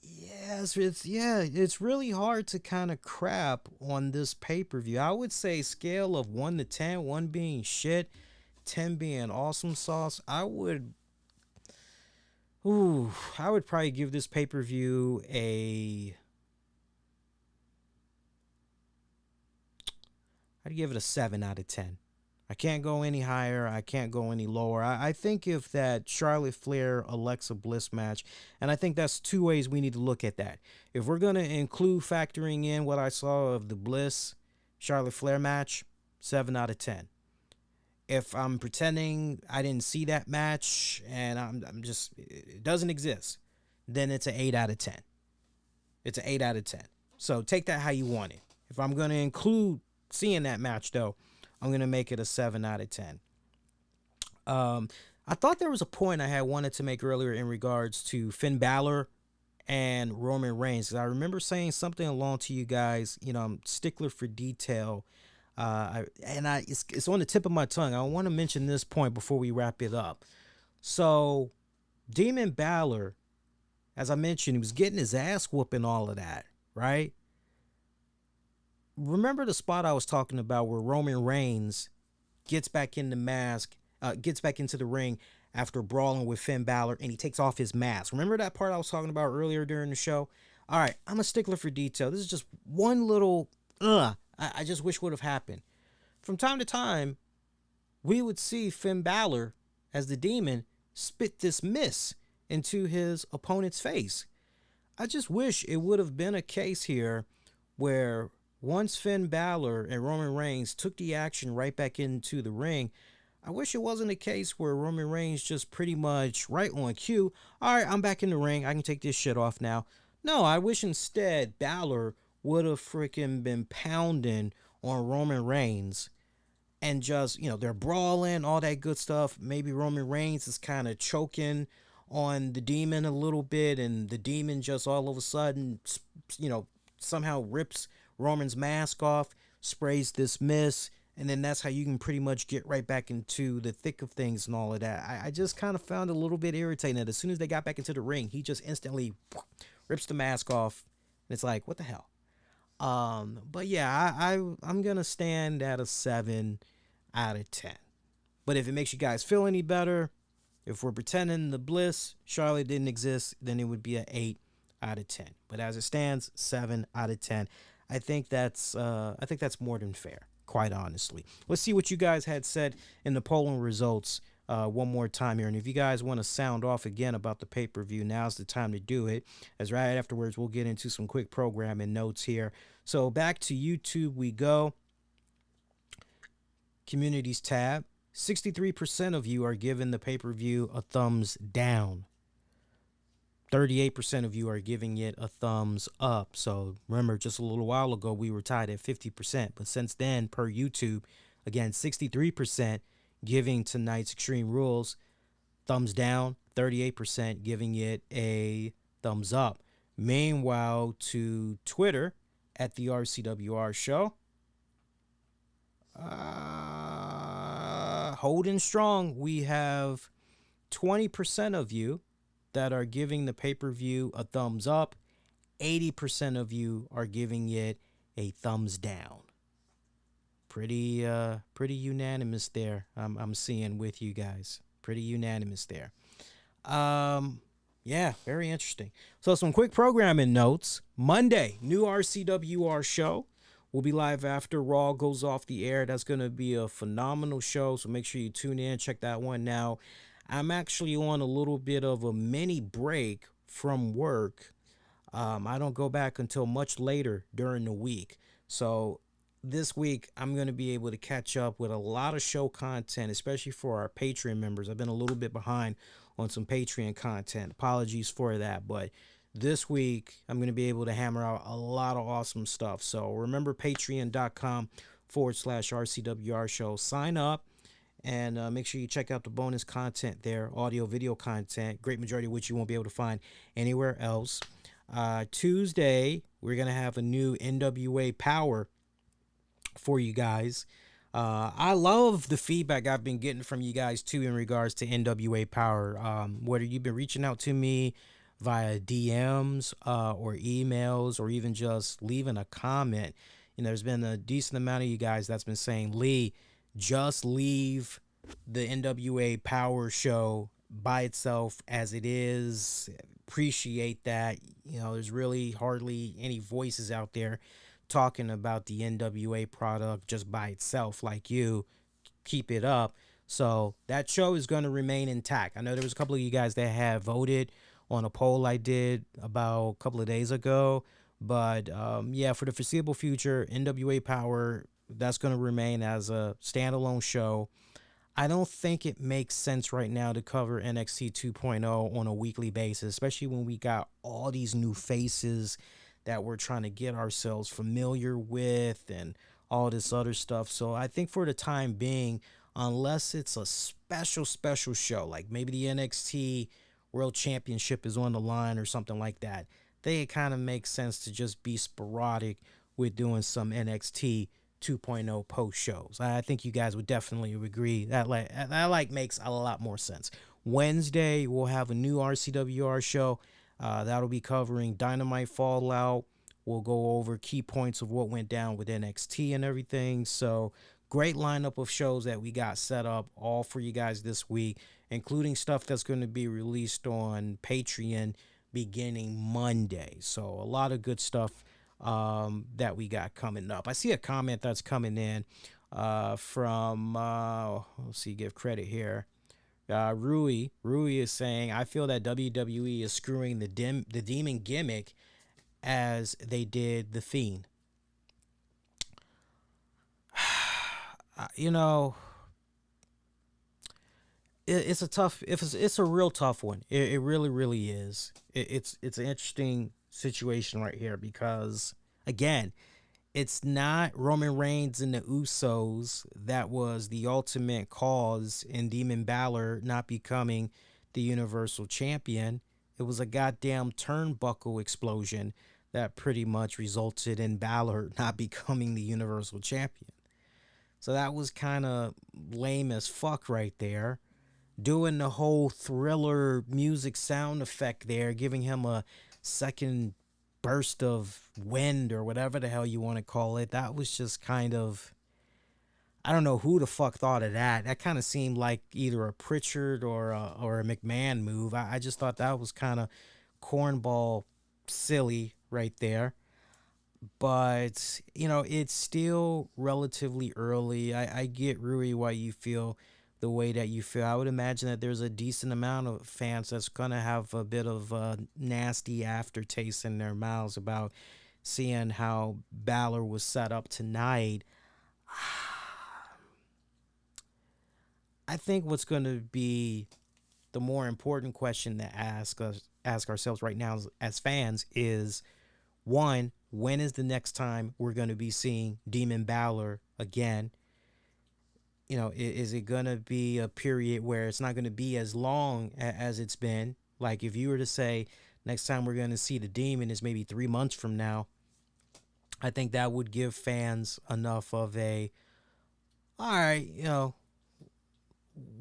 Yes, it's really hard to kind of crap on this pay-per-view. I would say scale of 1 to 10, 1 being shit, 10 being awesome sauce. I would probably give this pay-per-view I'd give it a 7 out of 10. I can't go any higher. I can't go any lower. I think if that Charlotte Flair Alexa Bliss match, and I think that's two ways we need to look at that. If we're going to include factoring in what I saw of the Bliss Charlotte Flair match, 7 out of 10. If I'm pretending I didn't see that match and I'm just, it doesn't exist, then it's an 8 out of 10. It's an 8 out of 10. So take that how you want it. If I'm going to include seeing that match, though, I'm going to make it a 7 out of 10. I thought there was a point I had wanted to make earlier in regards to Finn Balor and Roman Reigns. I remember saying something along to you guys, you know, I'm stickler for detail. It's on the tip of my tongue. I want to mention this point before we wrap it up. So, Demon Balor, as I mentioned, he was getting his ass whooped and all of that, right? Remember the spot I was talking about where Roman Reigns gets back in the gets back into the ring after brawling with Finn Balor, and he takes off his mask. Remember that part I was talking about earlier during the show? All right, I'm a stickler for detail. This is just one little I just wish would have happened. From time to time, we would see Finn Balor as the Demon spit this mist into his opponent's face. I just wish it would have been a case here where once Finn Balor and Roman Reigns took the action right back into the ring, I wish it wasn't a case where Roman Reigns just pretty much right on cue, all right, I'm back in the ring, I can take this shit off now. No, I wish instead Balor would have freaking been pounding on Roman Reigns and just, you know, they're brawling, all that good stuff. Maybe Roman Reigns is kind of choking on the Demon a little bit, and the Demon just all of a sudden, you know, somehow rips Roman's mask off, sprays this mist, and then that's how you can pretty much get right back into the thick of things and all of that. I just kind of found it a little bit irritating that as soon as they got back into the ring, he just instantly rips the mask off, and it's like, what the hell? But yeah, I'm gonna stand at a 7 out of 10. But if it makes you guys feel any better, if we're pretending the Bliss Charlotte didn't exist, then it would be an 8 out of 10. But as it stands, 7 out of 10. I think that's more than fair, quite honestly. Let's see what you guys had said in the polling results one more time here. And if you guys want to sound off again about the pay-per-view, now's the time to do it, as right afterwards we'll get into some quick programming notes here. So back to YouTube we go. Communities tab. 63% of you are giving the pay-per-view a thumbs down. 38% of you are giving it a thumbs up. So remember, just a little while ago, we were tied at 50%. But since then, per YouTube, again, 63% giving tonight's Extreme Rules thumbs down, 38% giving it a thumbs up. Meanwhile, to Twitter, at the RCWR show, holding strong, we have 20% of you that are giving the pay-per-view a thumbs up, 80% of you are giving it a thumbs down. Pretty unanimous there. I'm seeing with you guys. Pretty unanimous there. Yeah, very interesting. So some quick programming notes. Monday, new RCWR show will be live after Raw goes off the air. That's going to be a phenomenal show, so make sure you tune in, check that one now. I'm actually on a little bit of a mini break from work. I don't go back until much later during the week. So this week, I'm going to be able to catch up with a lot of show content, especially for our Patreon members. I've been a little bit behind on some Patreon content. Apologies for that. But this week, I'm going to be able to hammer out a lot of awesome stuff. So remember patreon.com/RCWR show. Sign up and make sure you check out the bonus content there, audio, video content, great majority of which you won't be able to find anywhere else. Tuesday, we're going to have a new NWA Power for you guys. I love the feedback I've been getting from you guys too in regards to NWA Power. Whether you've been reaching out to me via DMs or emails or even just leaving a comment, there's been a decent amount of you guys that's been saying, Lee, just leave the NWA Power show by itself as it is. Appreciate that. There's really hardly any voices out there talking about the NWA product just by itself like you. Keep it up. So that show is going to remain intact. I know there was a couple of you guys that have voted on a poll I did about a couple of days ago. But yeah, for the foreseeable future, NWA Power, that's going to remain as a standalone show. I don't think it makes sense right now to cover NXT 2.0 on a weekly basis, especially when we got all these new faces that we're trying to get ourselves familiar with and all this other stuff. So I think for the time being, unless it's a special show, like maybe the NXT World Championship is on the line or something like that, I think it kind of makes sense to just be sporadic with doing some NXT 2.0 post shows. I think you guys would definitely agree that makes a lot more sense. Wednesday, we'll have a new RCWR show. That'll be covering Dynamite Fallout. We'll go over key points of what went down with NXT and everything. So great lineup of shows that we got set up all for you guys this week, including stuff that's going to be released on Patreon beginning Monday. So a lot of good stuff that we got coming up. I see a comment that's coming in from, let's see, give credit here. Rui is saying, I feel that WWE is screwing the demon gimmick as they did the Fiend. It's a real tough one. It really is. It's an interesting situation right here because, again, it's not Roman Reigns and the Usos that was the ultimate cause in Demon Balor not becoming the Universal Champion. It was a goddamn turnbuckle explosion that pretty much resulted in Balor not becoming the Universal Champion. So that was kind of lame as fuck right there. Doing the whole Thriller music sound effect there, giving him a second burst of wind or whatever the hell you want to call it. That was just kind of, I don't know who the fuck thought of that. That kind of seemed like either a Pritchard or a McMahon move. I just thought that was kind of cornball silly right there. But, it's still relatively early. I get, Rui, why you feel the way that you feel. I would imagine that there's a decent amount of fans that's going to have a bit of a nasty aftertaste in their mouths about seeing how Balor was set up tonight. I think what's going to be the more important question to ask ourselves right now as fans is, one, when is the next time we're going to be seeing Demon Balor again? Is it going to be a period where it's not going to be as long as it's been? Like if you were to say next time we're going to see the Demon is maybe 3 months from now, I think that would give fans enough of a, all right,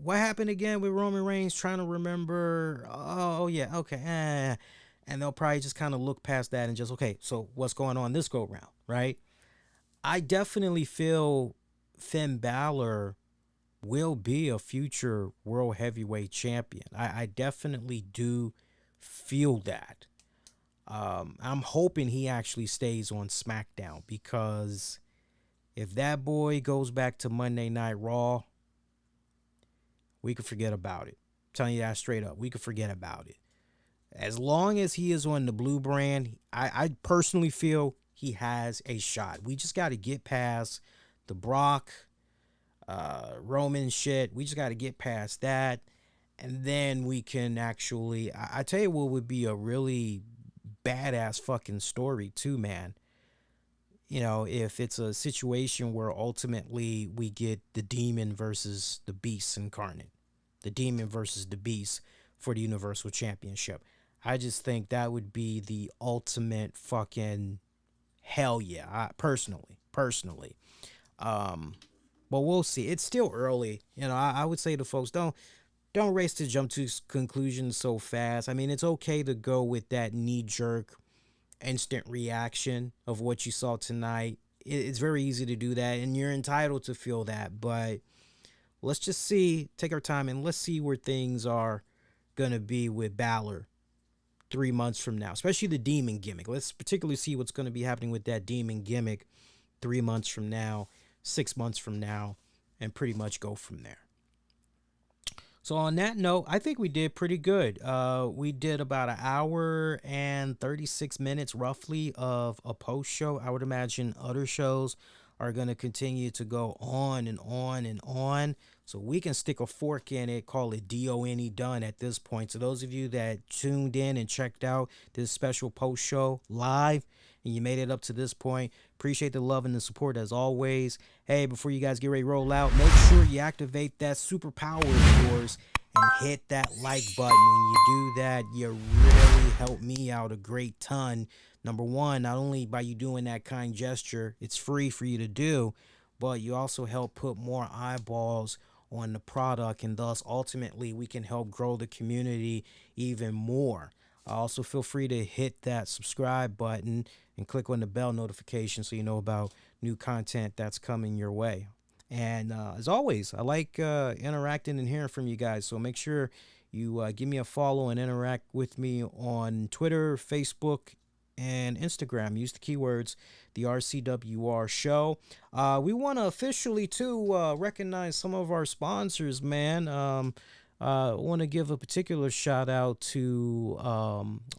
what happened again with Roman Reigns? Trying to remember. Oh yeah, okay. and they'll probably just kind of look past that and just, okay, so what's going on this go round, right? I definitely feel Finn Balor will be a future world heavyweight champion. I definitely do feel that. I'm hoping he actually stays on SmackDown, because if that boy goes back to Monday Night Raw, we could forget about it. I'm telling you that straight up. We could forget about it. As long as he is on the blue brand, I personally feel he has a shot. We just got to get past the Brock, Roman shit. We just got to get past that. And then we can actually, I tell you what would be a really badass fucking story too, man. You know, if it's a situation where ultimately we get the Demon versus the Beast incarnate, the Demon versus the Beast for the Universal Championship. I just think that would be the ultimate fucking hell yeah, personally. But we'll see. It's still early. You know, I would say to folks, don't race to jump to conclusions so fast. I mean, it's okay to go with that knee-jerk instant reaction of what you saw tonight. It's very easy to do that, and you're entitled to feel that. But let's just see, take our time, and let's see where things are going to be with Balor 3 months from now, especially the Demon gimmick. Let's particularly see what's going to be happening with that Demon gimmick 3 months from now, 6 months from now, and pretty much go from there. So on that note, I think we did pretty good. We did about an hour and 36 minutes roughly of a post show. I would imagine other shows are going to continue to go on and on and on. So we can stick a fork in it, call it DONE done at this point. So those of you that tuned in and checked out this special post show live, and you made it up to this point, appreciate the love and the support as always. Hey, before you guys get ready to roll out, make sure you activate that superpower of yours and hit that like button. When you do that, you really help me out a great ton. Number one, not only by you doing that kind gesture, it's free for you to do, but you also help put more eyeballs on the product, and thus ultimately we can help grow the community even more. Also, feel free to hit that subscribe button and click on the bell notification so you know about new content that's coming your way. And as always, I like interacting and hearing from you guys. So make sure you give me a follow and interact with me on Twitter, Facebook, and Instagram. Use the keywords the RCWR show. We want to officially too recognize some of our sponsors, man. I want to give a particular shout out to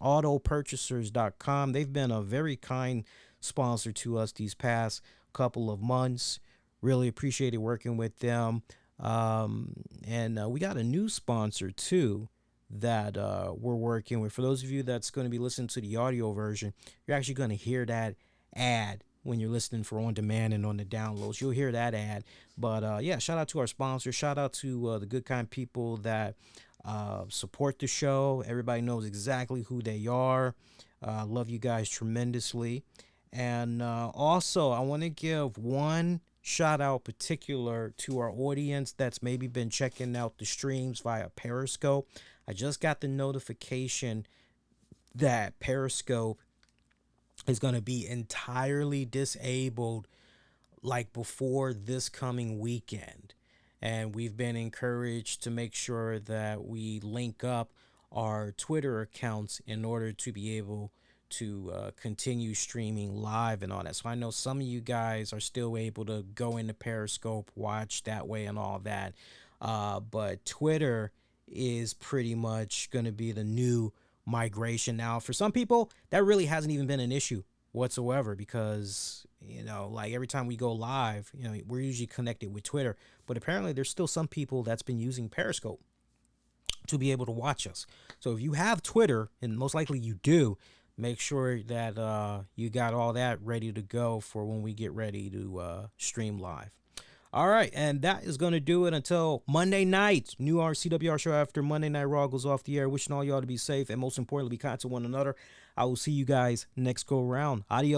AUTOPURCHASERS.com. They've been a very kind sponsor to us these past couple of months. Really appreciated working with them. And we got a new sponsor too that we're working with. For those of you that's going to be listening to the audio version, you're actually going to hear that ad when you're listening for on demand and on the downloads. You'll hear that ad. But yeah, shout out to our sponsors. Shout out to the good kind people that support the show. Everybody knows exactly who they are. Love you guys tremendously. And also, I want to give one shout out particular to our audience that's maybe been checking out the streams via Periscope. I just got the notification that Periscope is going to be entirely disabled like before this coming weekend. And we've been encouraged to make sure that we link up our Twitter accounts in order to be able to continue streaming live and all that. So I know some of you guys are still able to go into Periscope, watch that way and all that. But Twitter is pretty much going to be the new migration. Now, for some people, that really hasn't even been an issue whatsoever, because, you know, like every time we go live, you know, we're usually connected with Twitter. But apparently there's still some people that's been using Periscope to be able to watch us. So if you have Twitter, and most likely you do, make sure that you got all that ready to go for when we get ready to stream live. All right, and that is going to do it until Monday night. New RCWR show after Monday Night Raw goes off the air. Wishing all y'all to be safe and most importantly, be kind to one another. I will see you guys next go round. Adios.